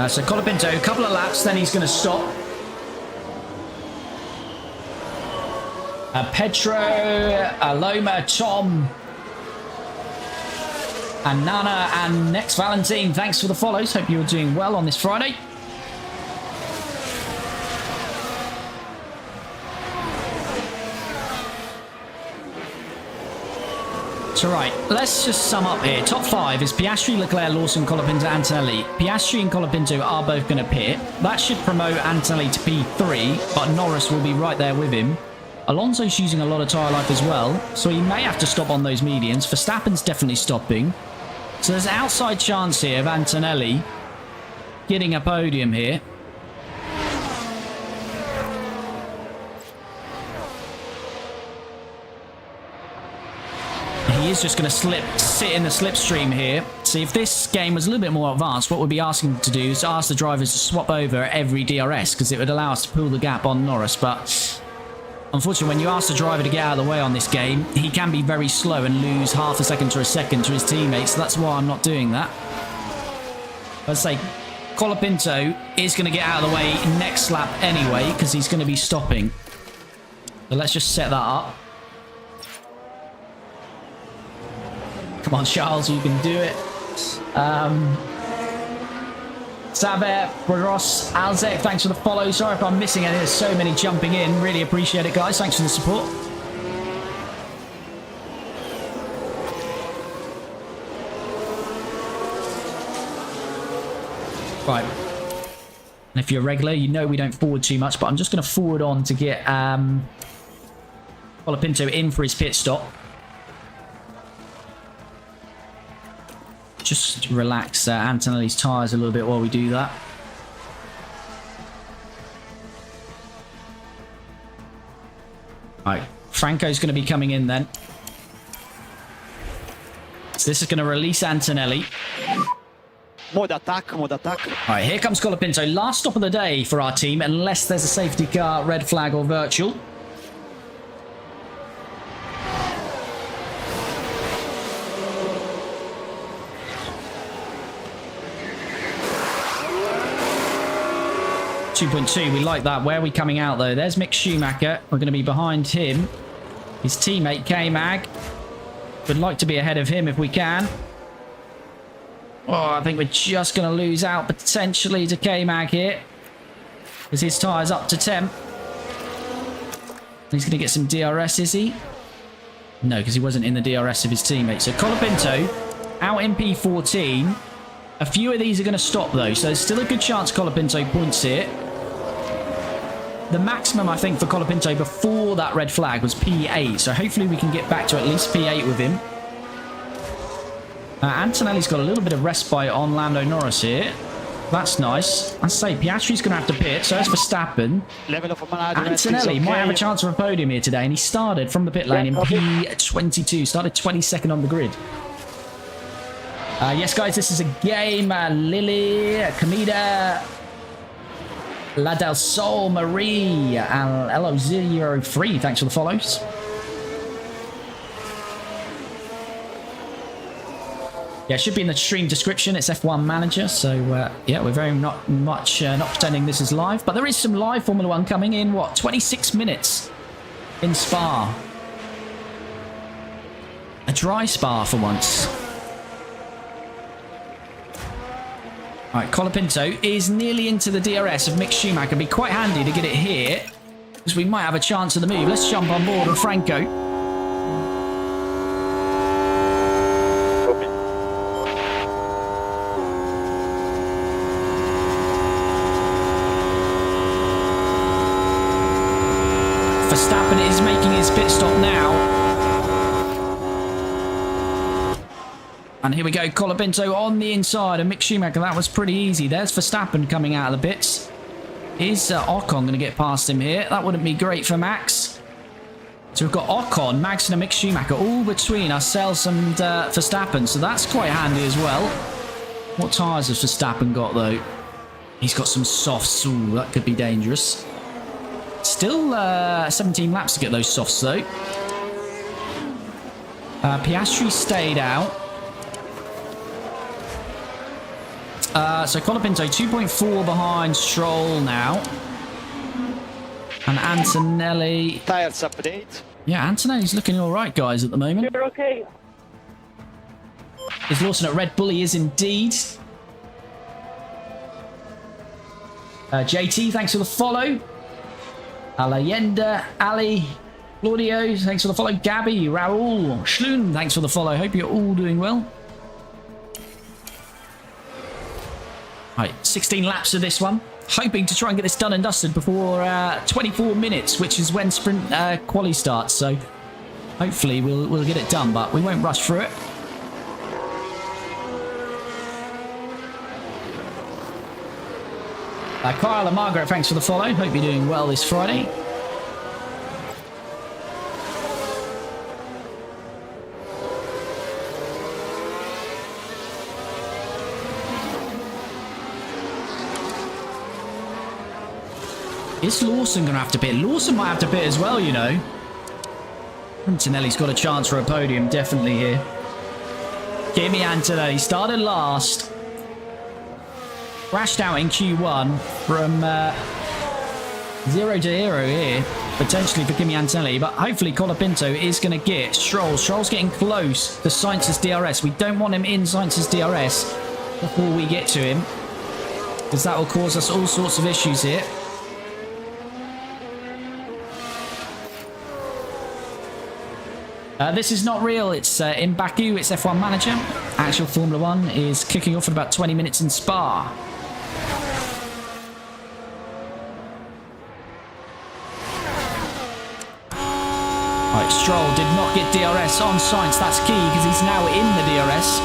So Colapinto, a couple of laps, then he's going to stop. Pedro, Aloma, Tom, and Nana, and next Valentine. Thanks for the follows. Hope you're doing well on this Friday. So right, let's just sum up here. Top 5 is Piastri, Leclerc, Lawson, Colapinto, Antonelli. Piastri and Colapinto are both going to pit. That should promote Antonelli to P3, but Norris will be right there with him. Alonso's using a lot of tyre life as well, so he may have to stop on those medians. Verstappen's definitely stopping. So there's an outside chance here of Antonelli getting a podium here. He is just going to sit in the slipstream here. See, if this game was a little bit more advanced, what we'd be asking to do is to ask the drivers to swap over every DRS because it would allow us to pull the gap on Norris. But unfortunately, when you ask the driver to get out of the way on this game, he can be very slow and lose half a second to a second to his teammates. So that's why I'm not doing that. Let's say Colapinto is going to get out of the way next lap anyway because he's going to be stopping. So let's just set that up. Come on, Charles, you can do it. Saber, Bros, Alzek, thanks for the follow. Sorry if I'm missing any. There's so many jumping in. Really appreciate it, guys. Thanks for the support. Right. And if you're a regular, you know we don't forward too much, but I'm just going to forward on to get Colapinto in for his pit stop. Just relax Antonelli's tyres a little bit while we do that. Right, Franco's going to be coming in then. So this is going to release Antonelli. Mode attack, mode attack. All right, here comes Colapinto. Last stop of the day for our team, unless there's a safety car, red flag or virtual. .2, we like that. Where are we coming out though? There's Mick Schumacher. We're going to be behind him. His teammate K-Mag. Would like to be ahead of him if we can. Oh, I think we're just going to lose out potentially to K-Mag here. Because his tyre's up to temp. He's going to get some DRS, is he? No, because he wasn't in the DRS of his teammate. So Colapinto out in P14. A few of these are going to stop though, so there's still a good chance Colapinto points here. The maximum, I think, for Colapinto before that red flag was P8, so hopefully we can get back to at least P8 with him. Antonelli's got a little bit of respite on Lando Norris here. That's nice. I say, Piastri's going to have to pit, so it's Verstappen. Level of management. Antonelli might have a chance for a podium here today, and he started from the pit lane in P22, started 22nd on the grid. Yes, guys, this is a game. Lily, Kamida, La Del Sol, Marie, and LO03. Thanks for the follows. Yeah, it should be in the stream description. It's F1 Manager, so yeah, we're very not pretending this is live, but there is some live Formula 1 coming in. What, 26 minutes in Spa? A dry Spa for once. All right, Colapinto is nearly into the DRS of Mick Schumacher. It'd be quite handy to get it here, because we might have a chance of the move. Let's jump on board with Franco. Verstappen is making his pit stop now. And here we go, Colapinto on the inside of Mick Schumacher. That was pretty easy. There's Verstappen coming out of the pits. Is Ocon going to get past him here? That wouldn't be great for Max. So we've got Ocon, Max and Mick Schumacher all between ourselves and Verstappen. So that's quite handy as well. What tyres has Verstappen got though? He's got some softs. Ooh, that could be dangerous. Still 17 laps to get those softs though. Piastri stayed out. So Colapinto 2.4 behind Stroll now. And Antonelli. Tires update. Yeah, Antonelli's looking all right, guys, at the moment. You're okay. Is Lawson at Red Bull? He is indeed. JT, thanks for the follow. Alayenda, Ali, Claudio, thanks for the follow. Gabby, Raul, Schlun, thanks for the follow. Hope you're all doing well. Right, 16 laps of this one. Hoping to try and get this done and dusted before 24 minutes, which is when sprint quali starts. So hopefully we'll get it done, but we won't rush through it. Kyle and Margaret, thanks for the follow. Hope you're doing well this Friday. Is Lawson going to have to pit? Lawson might have to pit as well, you know. Antonelli's got a chance for a podium, definitely here. Kimi Antonelli started last. Crashed out in Q1 from 0 to hero here. potentially for Kimi Antonelli, but hopefully Colapinto is going to get Stroll. Stroll's getting close to Sainz's DRS. We don't want him in Sainz's DRS before we get to him, because that will cause us all sorts of issues here. This is not real. It's in Baku. It's F1 Manager. Actual Formula 1 is kicking off in about 20 minutes in Spa. Right, Stroll did not get DRS on Sainz. That's key because he's now in the DRS.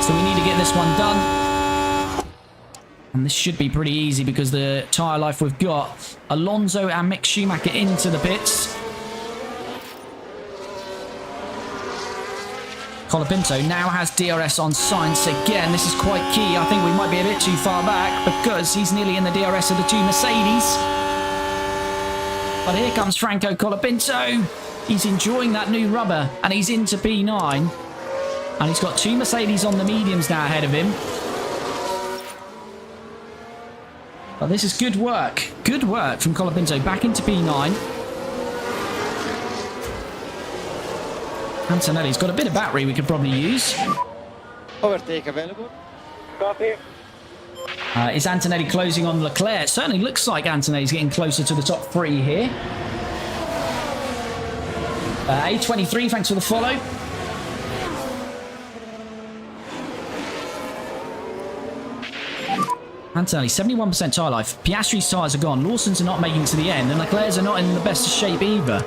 So we need to get this one done. And this should be pretty easy because the tyre life we've got. Alonso and Mick Schumacher into the pits. Colapinto now has DRS on Sainz. Again, this is quite key. I think we might be a bit too far back because he's nearly in the DRS of the two Mercedes. But here comes Franco Colapinto. He's enjoying that new rubber and he's into P9. And he's got two Mercedes on the mediums now ahead of him. But this is good work. Good work from Colapinto back into P9. Antonelli's got a bit of battery we could probably use. Overtake available. Copy. Is Antonelli closing on Leclerc? It certainly looks like Antonelli's getting closer to the top three here. A23, thanks for the follow. Antonelli, 71% tyre life. Piastri's tyres are gone. Lawson's are not making it to the end. And Leclerc's are not in the best of shape either.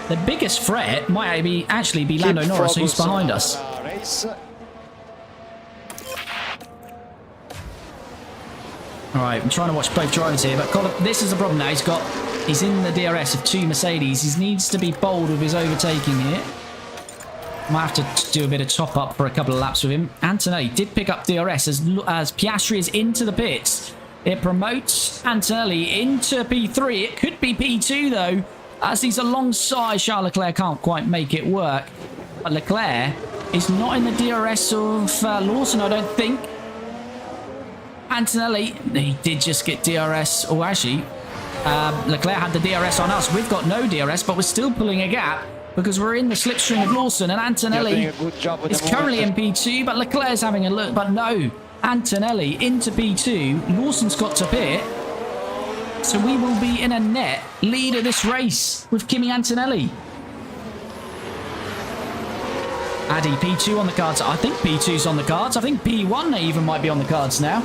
The biggest threat might actually be Lando Norris, who's behind us. Alright, I'm trying to watch both drivers here, but this is the problem now. He's in the DRS of two Mercedes. He needs to be bold with his overtaking here. Might have to do a bit of top up for a couple of laps with him. Antonelli did pick up DRS as Piastri is into the pits. It promotes Antonelli into P3. It could be P2 though, as he's alongside Charles Leclerc. Can't quite make it work. But Leclerc is not in the DRS of Lawson, I don't think. Antonelli, he did just get DRS, or actually, Leclerc had the DRS on us. We've got no DRS, but we're still pulling a gap because we're in the slipstream of Lawson, and Antonelli is currently in P2, but Leclerc's having a look. But no, Antonelli into P2. Lawson's got to pit. So we will be in a net lead of this race with Kimi Antonelli. Addy, P2 on the cards. I think P2's on the cards. I think P1 even might be on the cards now.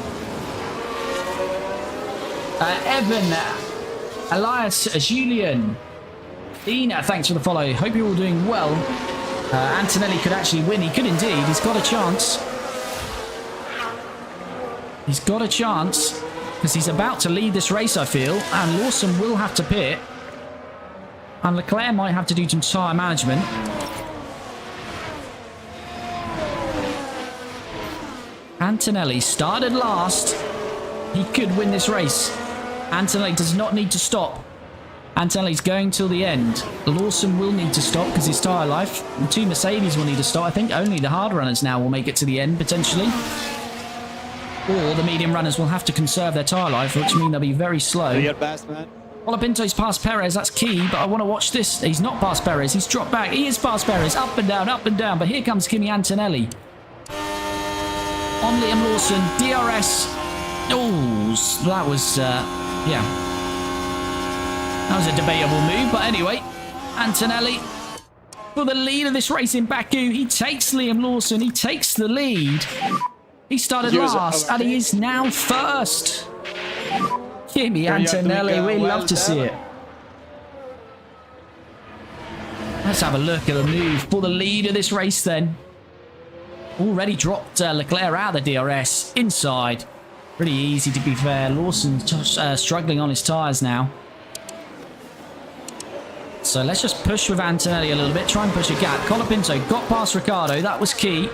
Evan, Elias, Julian, Dina, thanks for the follow. Hope you're all doing well. Antonelli could actually win. He could indeed. He's got a chance. He's got a chance because he's about to lead this race, I feel. And Lawson will have to pit. And Leclerc might have to do some tyre management. Antonelli started last. He could win this race. Antonelli does not need to stop. Antonelli's going till the end. Lawson will need to stop because his tyre life. The two Mercedes will need to stop. I think only the hard runners now will make it to the end, potentially. Or the medium runners will have to conserve their tyre life, which means they'll be very slow. Do your best, man. Colapinto's past Perez, that's key, but I want to watch this. He's not past Perez, he's dropped back. He is past Perez, up and down, but here comes Kimi Antonelli. On Liam Lawson, DRS. Oh, that was, yeah. That was a debatable move, but anyway, Antonelli for the lead of this race in Baku. He takes Liam Lawson, he takes the lead. He started last, and he is now first. Kimi Antonelli, we love to see it. Let's have a look at the move for the lead of this race then. Already dropped Leclerc out of the DRS, inside. Pretty easy to be fair. Lawson's struggling on his tyres now. So let's just push with Antonelli a little bit, try and push a gap. Colapinto got past Ricciardo, that was key.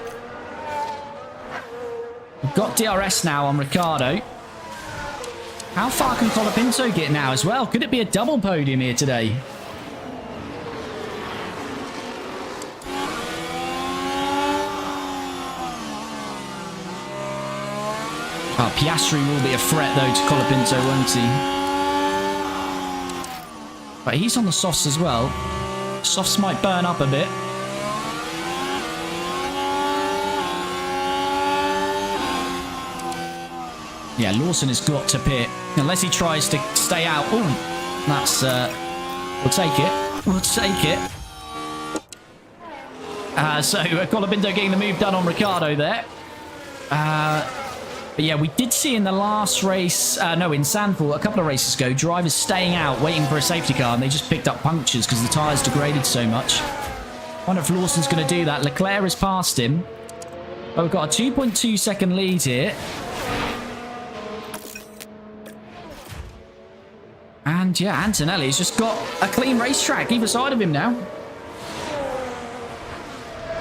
We've got DRS now on Ricciardo. How far can Colapinto get now as well? Could it be a double podium here today? Oh, Piastri will be a threat though to Colapinto, won't he? But he's on the softs as well. Softs might burn up a bit. Yeah, Lawson has got to pit. Unless he tries to stay out. Oh, that's... we'll take it. We'll take it. So Colapinto getting the move done on Ricciardo there. But yeah, we did see in the last race, no, in Sandford, a couple of races ago, drivers staying out, waiting for a safety car, and they just picked up punctures because the tyres degraded so much. Wonder if Lawson's going to do that. Leclerc has passed him. But we've got a 2.2 second lead here. And yeah, Antonelli's just got a clean racetrack either side of him now.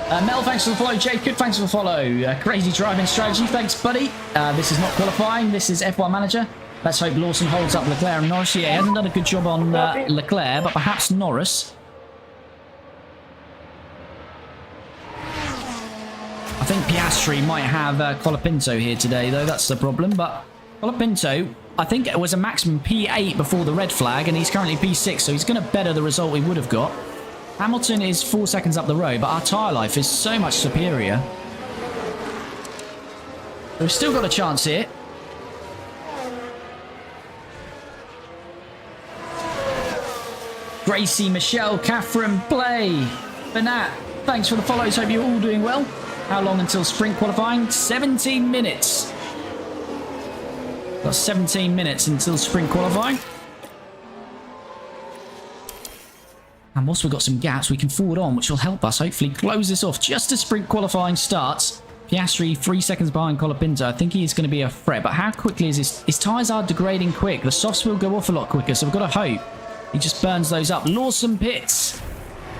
Mel, thanks for the follow. Jacob, thanks for the follow. Crazy driving strategy, thanks, buddy. This is not qualifying. This is F1 Manager. Let's hope Lawson holds up Leclerc and Norris. Yeah, he hasn't done a good job on Leclerc, but perhaps Norris. I think Piastri might have Colapinto here today, though. That's the problem. But Colapinto, I think it was a maximum P8 before the red flag, and he's currently P6, so he's going to better the result we would have got. Hamilton is 4 seconds up the road, but our tyre life is so much superior. We've still got a chance here. Gracie, Michelle, Catherine, Play, Bernat, thanks for the follows. Hope you're all doing well. How long until sprint qualifying? 17 minutes. Got 17 minutes until sprint qualifying. And whilst we've got some gaps, we can forward on, which will help us hopefully close this off just as sprint qualifying starts. Piastri 3 seconds behind Colapinto. I think he is going to be a threat, but how quickly is this? His tyres are degrading quick. The softs will go off a lot quicker, so we've got to hope he just burns those up. Lawson pits.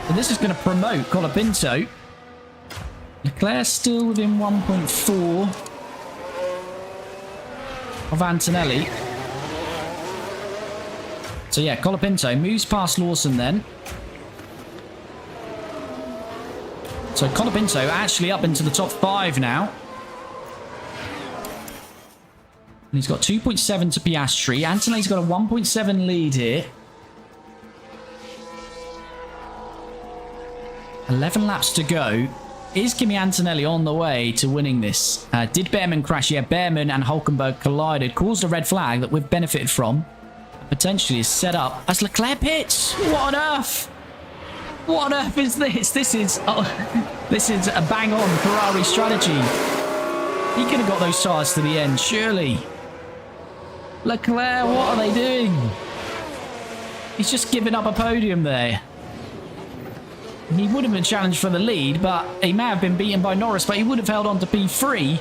And this is going to promote Colapinto. Leclerc still within 1.4 of Antonelli. So yeah, Colapinto moves past Lawson then. So Colapinto actually up into the top 5 now. And he's got 2.7 to Piastri. Antonelli's got a 1.7 lead here. 11 laps to go. Is Kimi Antonelli on the way to winning this? Did Behrman crash? Yeah, Behrman and Hulkenberg collided. Caused a red flag that we've benefited from. Potentially is set up as Leclerc pits. What on earth? What on earth is this? This is a bang-on Ferrari strategy. He could have got those tyres to the end, surely. Leclerc, what are they doing? He's just given up a podium there. He would have been challenged for the lead, but he may have been beaten by Norris, but he would have held on to P3.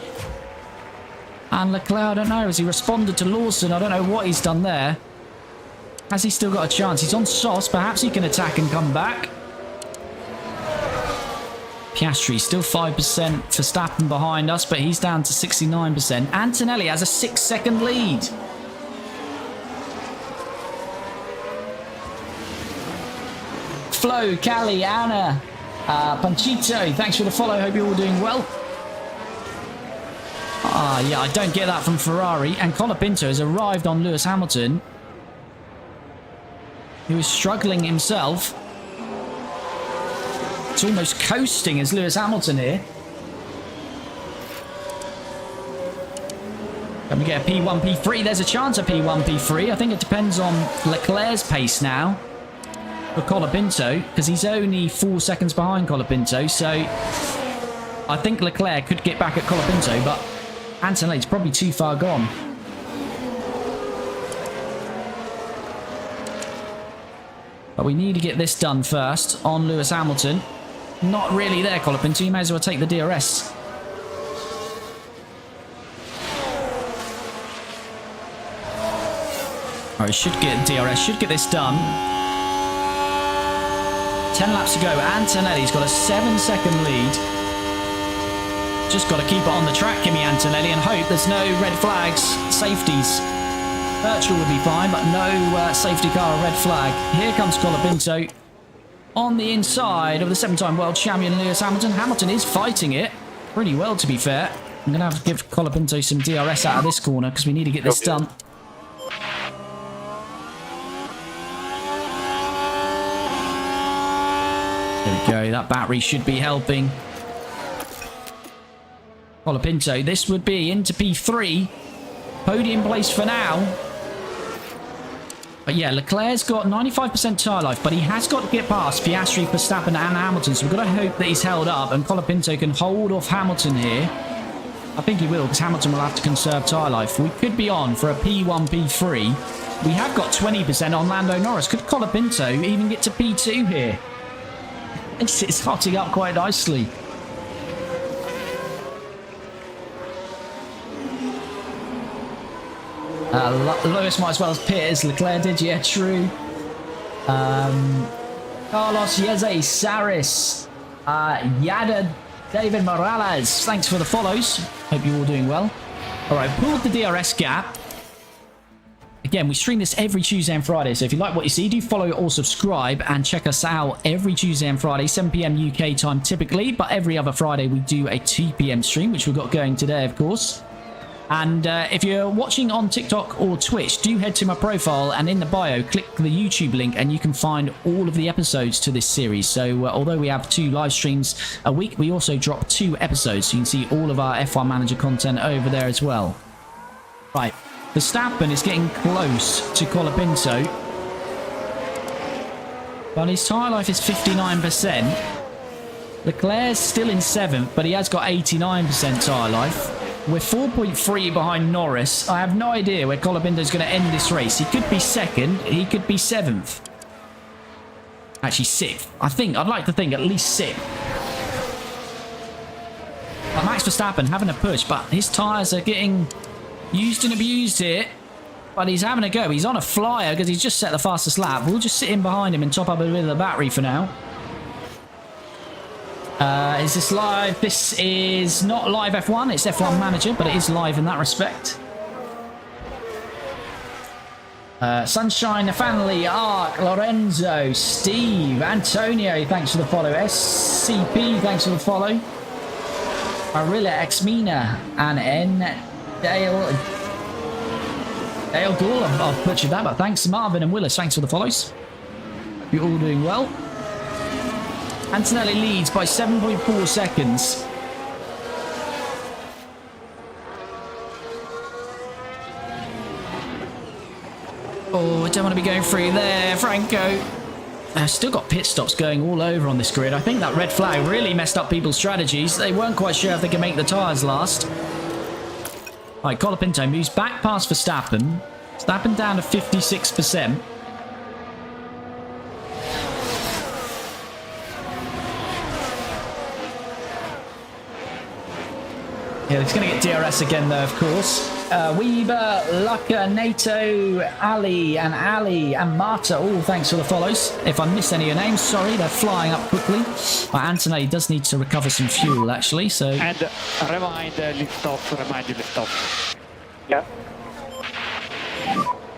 And Leclerc, I don't know, has he responded to Lawson? I don't know what he's done there. Has he still got a chance? He's on sauce. Perhaps he can attack and come back. Piastri still 5%. Verstappen behind us, but he's down to 69%. Antonelli has a 6-second lead. Flo, Callie, Anna, Panchito, thanks for the follow. Hope you're all doing well. Yeah, I don't get that from Ferrari. And Colapinto has arrived on Lewis Hamilton, who is struggling himself. It's almost coasting as Lewis Hamilton here. Can we get a P1, P3? There's a chance of P1, P3. I think it depends on Leclerc's pace now for Colapinto, because he's only 4 seconds behind Colapinto. So I think Leclerc could get back at Colapinto, but Antonelli's probably too far gone. But we need to get this done first on Lewis Hamilton. Not really there, Colapinto. You may as well take the DRS. Alright, should get DRS. Should get this done. 10 laps to go. Antonelli's got a 7-second lead. Just got to keep it on the track, Kimi Antonelli, and hope there's no red flags, safeties. Virtual would be fine, but no safety car or red flag. Here comes Colapinto on the inside of the 7-time world champion Lewis Hamilton. Hamilton is fighting it pretty well, to be fair. I'm going to have to give Colapinto some DRS out of this corner because we need to get this done. There we go. That battery should be helping. Colapinto, this would be into P3. Podium place for now. But yeah, Leclerc's got 95% tyre life, but he has got to get past Piastri, Verstappen and Hamilton. So we've got to hope that he's held up and Colapinto can hold off Hamilton here. I think he will, because Hamilton will have to conserve tyre life. We could be on for a P1, P3. We have got 20% on Lando Norris. Could Colapinto even get to P2 here? It's hotting up quite nicely. Lewis might as well as Piers. Leclerc did, yeah, true. Carlos Yeze, Saris, Yada, David Morales. Thanks for the follows. Hope you're all doing well. All right, pulled the DRS gap. Again, we stream this every Tuesday and Friday, so if you like what you see, do follow or subscribe and check us out every Tuesday and Friday, 7 PM UK time typically, but every other Friday we do a 2 PM stream, which we've got going today, of course. And if you're watching on TikTok or Twitch, do head to my profile and in the bio, click the YouTube link and you can find all of the episodes to this series. So although we have 2 live streams a week, we also drop 2 episodes. So you can see all of our F1 Manager content over there as well. Right, Verstappen is getting close to Colapinto. But his tyre life is 59%. Leclerc's still in 7th, but he has got 89% tyre life. We're 4.3 behind Norris. I have no idea where Colapinto's going to end this race. He could be 2nd. He could be 7th. Actually, 6th. I'd like to think at least 6th. But Max Verstappen having a push, but his tyres are getting used and abused here. But he's having a go. He's on a flyer because he's just set the fastest lap. We'll just sit in behind him and top up a bit of the battery for now. Is this live? This is not live F1. It's F1 Manager, but it is live in that respect. Sunshine, Nathaniel, Ark, Lorenzo, Steve, Antonio, thanks for the follow. SCP, thanks for the follow. Arilla, Xmina, and N. Dale Gall, I've butchered that, but thanks. Marvin and Willis, thanks for the follows. Hope you're all doing well. Antonelli leads by 7.4 seconds. Oh, I don't want to be going through there, Franco. I've still got pit stops going all over on this grid. I think that red flag really messed up people's strategies. They weren't quite sure if they could make the tyres last. Right, Colapinto moves back past Verstappen. Verstappen down to 56%. Yeah, he's going to get DRS again, though, of course. Weber, Lucca, Nato, Ali, and Marta. All thanks for the follows. If I missed any of your names, sorry, they're flying up quickly. Antonelli does need to recover some fuel, actually, so... And remind lift off. Yeah.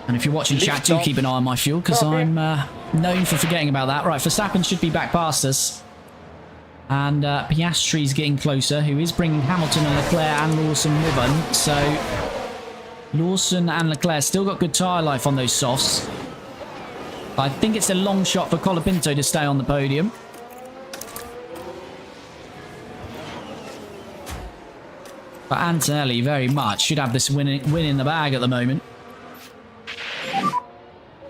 And if you're watching chat, do keep an eye on my fuel, because I'm known for forgetting about that. Right, Verstappen should be back past us. And Piastri's getting closer, who is bringing Hamilton and Leclerc and Lawson with him. So Lawson and Leclerc still got good tyre life on those softs. I think it's a long shot for Colapinto to stay on the podium. But Antonelli very much should have this win in the bag at the moment.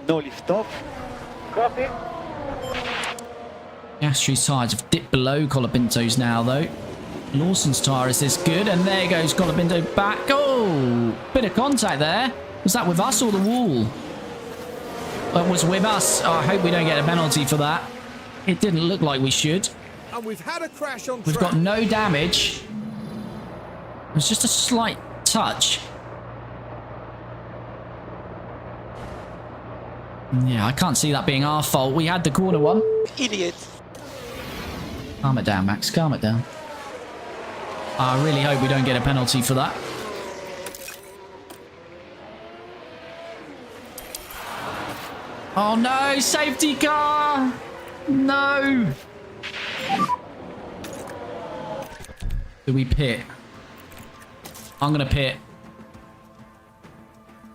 No lift off. Copy. Piastri's tyres have dipped below Colapinto's now, though. Lawson's tyre is this good, and there goes Colapinto back. Oh, bit of contact there. Was that with us or the wall? It was with us. Oh, I hope we don't get a penalty for that. It didn't look like we should. And we've had a crash on track. We've got no damage. It was just a slight touch. Yeah, I can't see that being our fault. We had the corner one. Idiot. Calm it down, Max. Calm it down. I really hope we don't get a penalty for that. Oh no! Safety car! No! Do we pit? I'm gonna pit.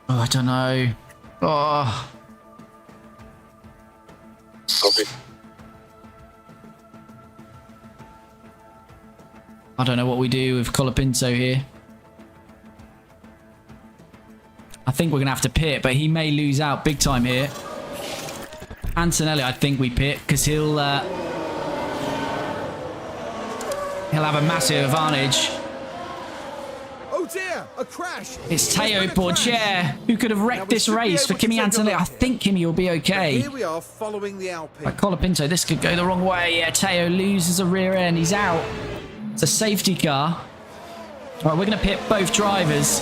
Oh, I don't know. Oh. Copy. I don't know what we do with Colapinto here. I think we're going to have to pit, but he may lose out big time here. Antonelli, I think we pit, because he'll have a massive advantage. Oh dear, a crash. It's Teo Porcher, who could have wrecked this race for Kimi Antonelli. I think Kimi will be okay. Here we are following the Alpine. But Colapinto, this could go the wrong way. Yeah, Teo loses a rear end. He's out. It's a safety car. All right, we're going to pit both drivers.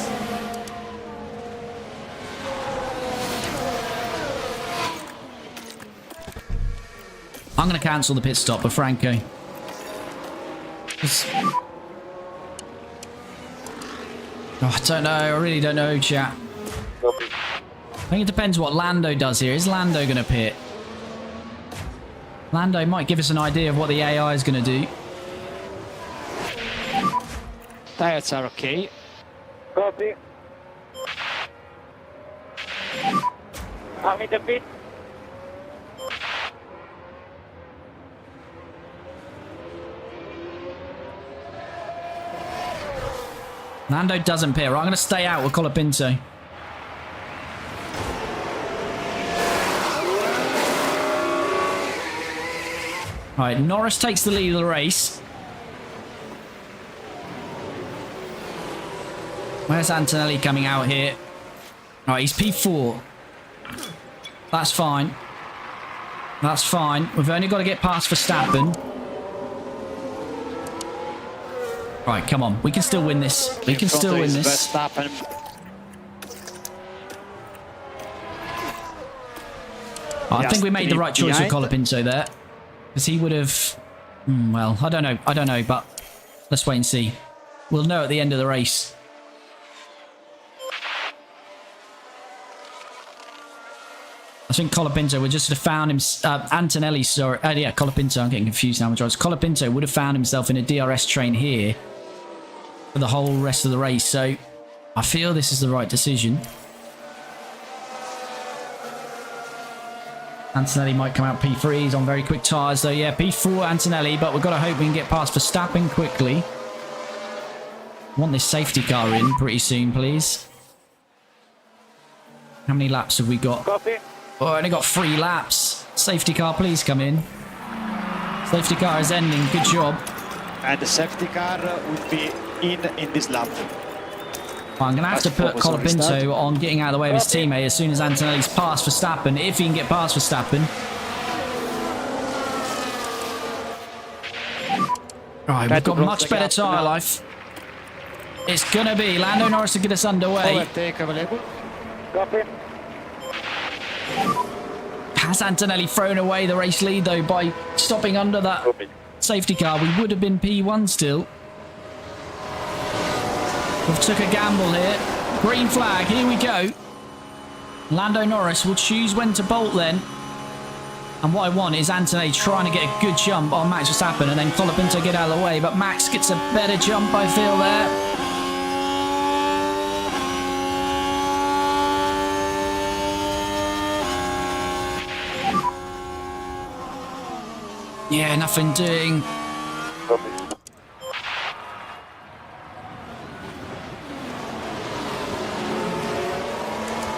I'm going to cancel the pit stop for Franco. Oh, I don't know. I really don't know, chat. I think it depends what Lando does here. Is Lando going to pit? Lando might give us an idea of what the AI is going to do. Tires are okay. Copy. I'm in the pit. Lando doesn't pit. Right, I'm going to stay out with Colapinto. Right, Norris takes the lead of the race. Where's Antonelli coming out here? Right, he's P4. That's fine. That's fine. We've only got to get past Verstappen. Right, come on. We can still win this. We can still win this. Verstappen. I think we made the right choice with Colapinto there. Because he would have... well, I don't know. I don't know, but let's wait and see. We'll know at the end of the race. I think Colapinto would just have found him... Antonelli, sorry. Yeah, Colapinto. I'm getting confused now with drivers. Colapinto would have found himself in a DRS train here for the whole rest of the race. So I feel this is the right decision. Antonelli might come out P3. He's on very quick tyres, though. Yeah, P4 Antonelli, but we've got to hope we can get past Verstappen quickly. Want this safety car in pretty soon, please. How many laps have we got? Copy. Oh, I only got 3 laps. Safety car, please come in. Safety car is ending. Good job. And the safety car will be in this lap. I'm going to have to put Colapinto on getting out of the way of his teammate as soon as Antonelli's past Verstappen, if he can get past Verstappen. Right, we've got much better tyre life. It's going to be Lando Norris to get us underway. Overtake available. Copy. Has Antonelli thrown away the race lead, though, by stopping under that safety car? We would have been P1 still. We've took a gamble here. Green flag, here we go. Lando Norris will choose when to bolt then. And what I want is Antonelli trying to get a good jump on Max Verstappen and then Colapinto get out of the way. But Max gets a better jump, I feel, there. Yeah, nothing doing.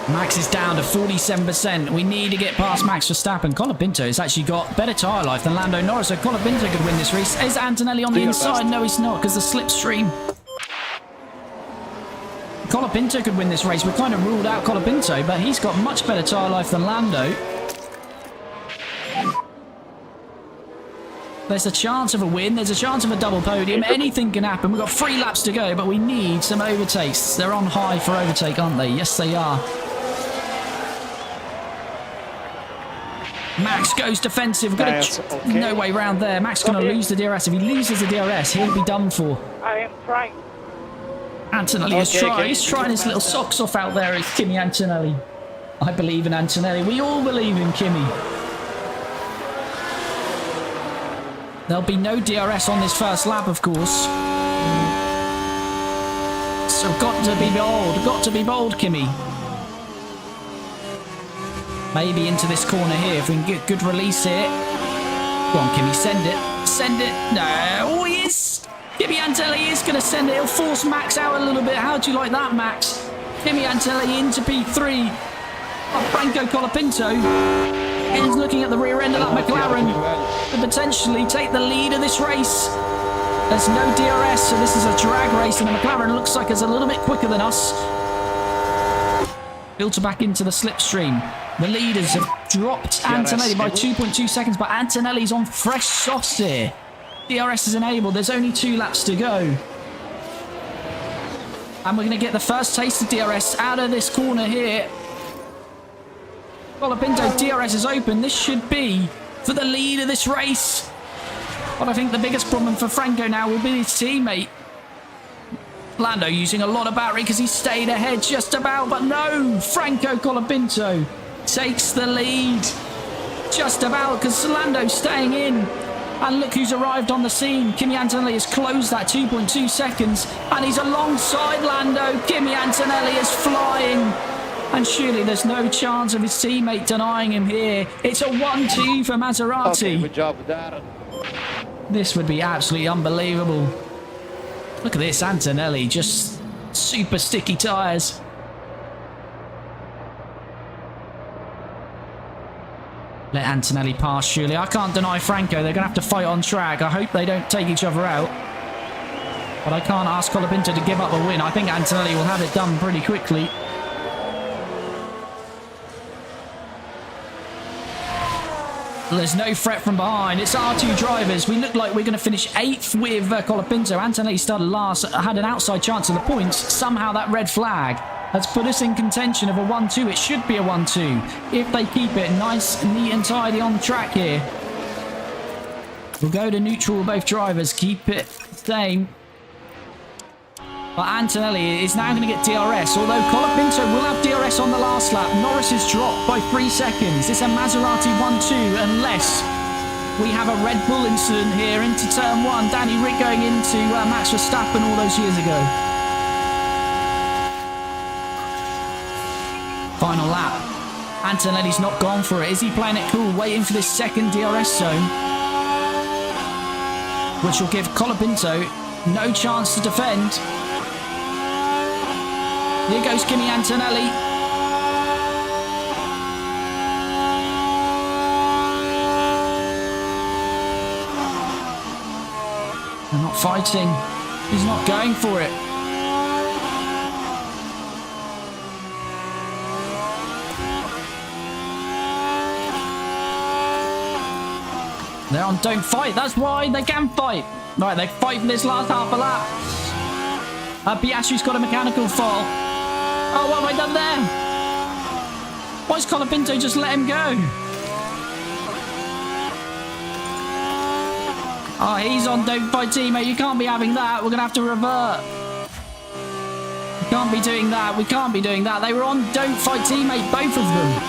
Max is down to 47%. We need to get past Max Verstappen. Colapinto has actually got better tyre life than Lando Norris, so Colapinto could win this race. Is Antonelli on the inside? No, he's not, because the slipstream. Colapinto could win this race. We kind of ruled out Colapinto, but he's got much better tyre life than Lando. There's a chance of a win. There's a chance of a double podium. Anything can happen. We've got 3 laps to go, but we need some overtakes. They're on high for overtake, aren't they? Yes, they are. Max goes defensive. No way round there. Max going to lose the DRS. If he loses the DRS, he'll be done for. I am trying. Antonelli is trying. He's trying his little socks off out there. It's Kimi Antonelli. I believe in Antonelli. We all believe in Kimi. There'll be no DRS on this first lap, of course. So got to be bold. Got to be bold, Kimi. Maybe into this corner here if we can get good release here. Go on, Kimi, send it. Send it. No, oh, yes. Kimi Antonelli is going to send it. He'll force Max out a little bit. How do you like that, Max? Kimi Antonelli into P3. Oh, Franco Colapinto is looking at the rear end of that McLaren to potentially take the lead of this race. There's no DRS, so this is a drag race, and the McLaren looks like it's a little bit quicker than us. Filter back into the slipstream. The leaders have dropped Antonelli by 2.2 seconds, but Antonelli's on fresh softs here. DRS is enabled. There's only 2 laps to go. And we're going to get the first taste of DRS out of this corner here. Colapinto, DRS is open. This should be for the lead of this race. But I think the biggest problem for Franco now will be his teammate. Lando using a lot of battery because he stayed ahead just about. But no, Franco Colapinto takes the lead. Just about, because Lando's staying in. And look who's arrived on the scene. Kimi Antonelli has closed that 2.2 seconds. And he's alongside Lando. Kimi Antonelli is flying. And surely there's no chance of his teammate denying him here. It's a 1-2 for Maserati. Okay, good job with that. This would be absolutely unbelievable. Look at this, Antonelli. Just super sticky tyres. Let Antonelli pass, surely. I can't deny Franco. They're going to have to fight on track. I hope they don't take each other out. But I can't ask Colapinto to give up a win. I think Antonelli will have it done pretty quickly. There's no threat from behind. It's our 2 drivers. We look like we're going to finish 8th with Colapinto. Antonelli started last, had an outside chance of the points. Somehow that red flag has put us in contention of a 1-2. It should be a 1-2 if they keep it nice, neat and tidy on track here. We'll go to neutral, both drivers. Keep it the same. But Antonelli is now going to get DRS, although Colapinto will have DRS on the last lap. Norris is dropped by 3 seconds. It's a Maserati 1-2 unless we have a Red Bull incident here into turn 1. Danny Rick going into Max Verstappen all those years ago. Final lap. Antonelli's not gone for it. Is he playing it cool, waiting for this second DRS zone? Which will give Colapinto no chance to defend. Here goes Kimi Antonelli. They're not fighting. He's not going for it. They're on don't fight. That's why they can fight. Right, they fight for this last half a lap. Piastri's got a mechanical fault. Oh, what have I done there? Why's Colapinto just let him go? Oh, he's on don't fight teammate. You can't be having that. We're going to have to revert. We can't be doing that. We can't be doing that. They were on don't fight teammate, both of them.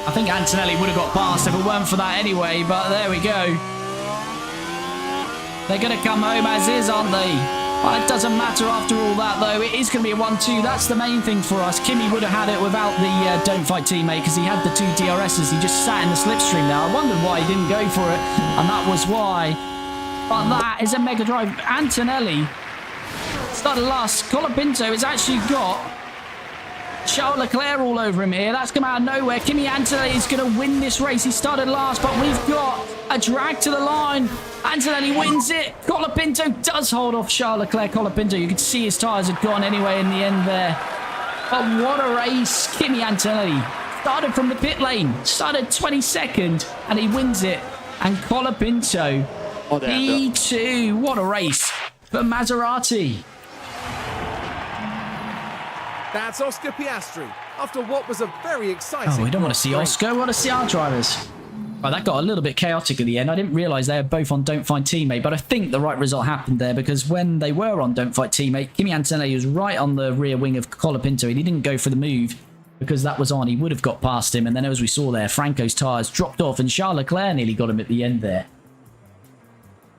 I think Antonelli would have got past if it weren't for that anyway, but there we go. They're going to come home as is, aren't they? Well, it doesn't matter after all that, though. It is going to be a 1-2. That's the main thing for us. Kimi would have had it without the don't fight teammate because he had the 2 DRSs. He just sat in the slipstream there. I wondered why he didn't go for it, and that was why. But that is a mega drive. Antonelli started last. Colapinto has actually got Charles Leclerc all over him here. That's come out of nowhere. Kimi Antonelli is going to win this race. He started last, but we've got a drag to the line. Antonelli wins it. Colapinto does hold off Charles Leclerc. Colapinto, you could see his tyres had gone anyway in the end there. But what a race. Kimi Antonelli started from the pit lane. Started 22nd, and he wins it. And Colapinto, P2. What a race for Maserati. That's Oscar Piastri, after what was a very exciting... Oh, we don't want to see Oscar. We want to see our drivers. Oh, that got a little bit chaotic at the end. I didn't realise they were both on Don't Fight Teammate, but I think the right result happened there because when they were on Don't Fight Teammate, Kimi Antonelli was right on the rear wing of Colapinto and he didn't go for the move because that was on. He would have got past him, and then as we saw there, Franco's tyres dropped off and Charles Leclerc nearly got him at the end there.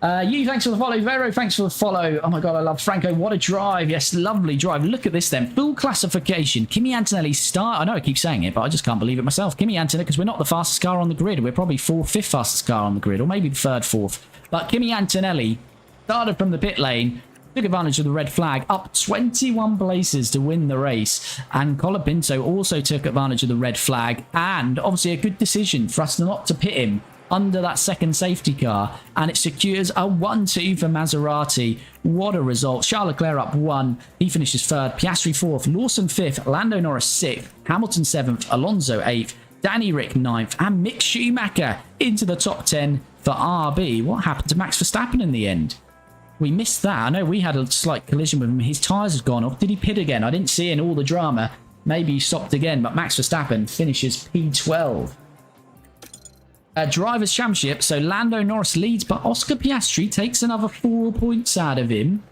You, thanks for the follow. Vero, thanks for the follow. Oh my god, I love Franco. What a drive. Yes, lovely drive. Look at this then. Full classification. Kimi Antonelli start. I know I keep saying it, but I just can't believe it myself. Kimi Antonelli, because we're not the fastest car on the grid. We're probably 4th, 5th fastest car on the grid, or maybe the 3rd, 4th. But Kimi Antonelli started from the pit lane, took advantage of the red flag, up 21 places to win the race. And Colapinto also took advantage of the red flag, and obviously a good decision for us not to pit him under that second safety car, and it secures a 1-2 for Maserati. What a result. Charles Leclerc up 1, he finishes 3rd, Piastri 4th, Lawson 5th, Lando Norris 6th, Hamilton 7th, Alonso 8th, Danny Rick 9th, and Mick Schumacher into the top 10 for RB. What happened to Max Verstappen in the end? We missed that. I know we had a slight collision with him. His tyres had gone off. Did he pit again? I didn't see in all the drama. Maybe he stopped again, but Max Verstappen finishes P12. Drivers' Championship, so Lando Norris leads, but Oscar Piastri takes another 4 points out of him.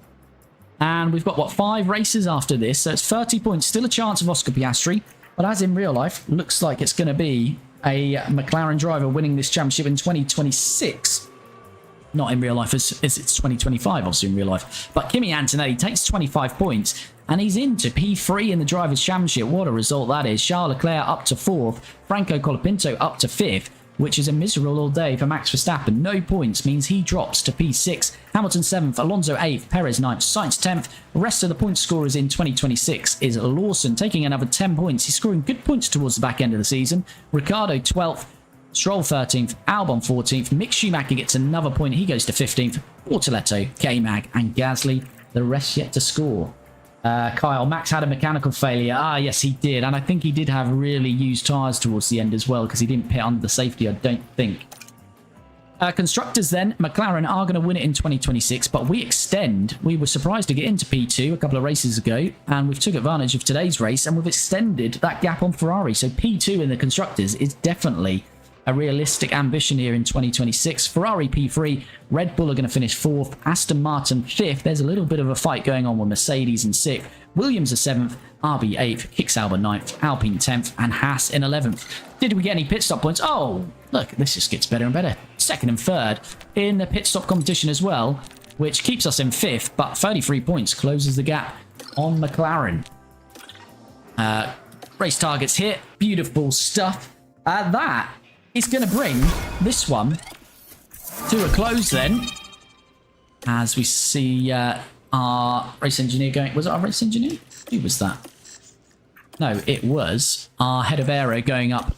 And we've got, what, 5 races after this, so it's 30 points. Still a chance of Oscar Piastri, but as in real life, looks like it's going to be a McLaren driver winning this championship in 2026. Not in real life, as it's 2025, obviously in real life. But Kimi Antonelli takes 25 points, and he's into P3 in the Drivers' Championship. What a result that is. Charles Leclerc up to 4th, Franco Colapinto up to 5th, which is a miserable all day for Max Verstappen. No points means he drops to P6. Hamilton 7th, Alonso 8th, Perez 9th, Sainz 10th. The rest of the point scorers in 2026 is Lawson taking another 10 points. He's scoring good points towards the back end of the season. Ricciardo 12th, Stroll 13th, Albon 14th. Mick Schumacher gets another point. He goes to 15th. Bortoletto, K-Mag, and Gasly. The rest yet to score. Kyle, Max had a mechanical failure. Ah, yes, he did. And I think he did have really used tyres towards the end as well, because he didn't pit under the safety, I don't think. Constructors then, McLaren are going to win it in 2026, but we extend. We were surprised to get into P2 a couple of races ago, and we've took advantage of today's race, and we've extended that gap on Ferrari. So P2 in the Constructors is definitely a realistic ambition here in 2026. Ferrari P3, Red Bull are going to finish 4th, Aston Martin 5th. There's a little bit of a fight going on with Mercedes in 6th, Williams are 7th, RB 8th, Kicksauber 9th, Alpine 10th, and Haas in 11th. Did we get any pit stop points? Oh, look, this just gets better and better. 2nd and 3rd in the pit stop competition as well, which keeps us in 5th, but 33 points closes the gap on McLaren. Race targets hit. Beautiful stuff. That is going to bring this one to a close then, as we see our race engineer going. Was it our race engineer? Who was that? No, it was our head of aero going up.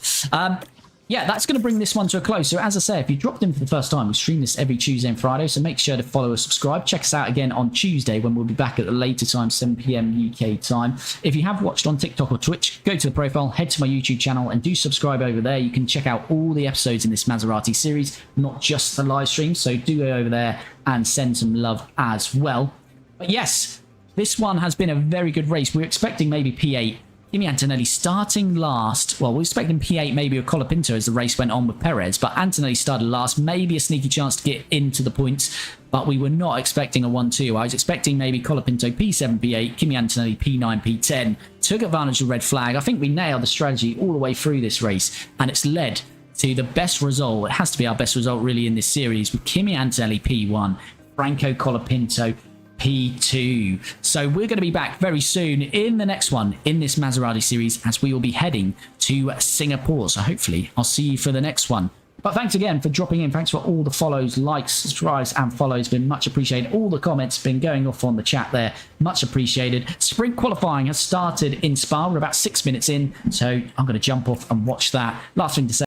Yeah, that's going to bring this one to a close. So as I say, if you dropped in for the first time, we stream this every Tuesday and Friday, so make sure to follow and subscribe. Check us out again on Tuesday when we'll be back at the later time, 7 PM UK time. If you have watched on TikTok or Twitch, go to the profile, head to my YouTube channel and do subscribe over there. You can check out all the episodes in this Maserati series, not just the live stream, so do go over there and send some love as well. But yes, this one has been a very good race. We're expecting maybe P8. Kimi Antonelli starting last. Well, we're expecting P8 maybe with Colapinto as the race went on with Perez, but Antonelli started last. Maybe a sneaky chance to get into the points, but we were not expecting a 1-2. I was expecting maybe Colapinto P7, P8, Kimi Antonelli P9, P10. Took advantage of the red flag. I think we nailed the strategy all the way through this race, and it's led to the best result. It has to be our best result really in this series, with Kimi Antonelli P1, Franco Colapinto P2. So we're going to be back very soon in the next one in this Maserati series, as we will be heading to Singapore. So hopefully I'll see you for the next one. But thanks again for dropping in. Thanks for all the follows, likes, subscribes and follows. Been much appreciated. All the comments been going off on the chat there. Much appreciated. Sprint qualifying has started in Spa. We're about 6 minutes in, so I'm going to jump off and watch that. Last thing to say,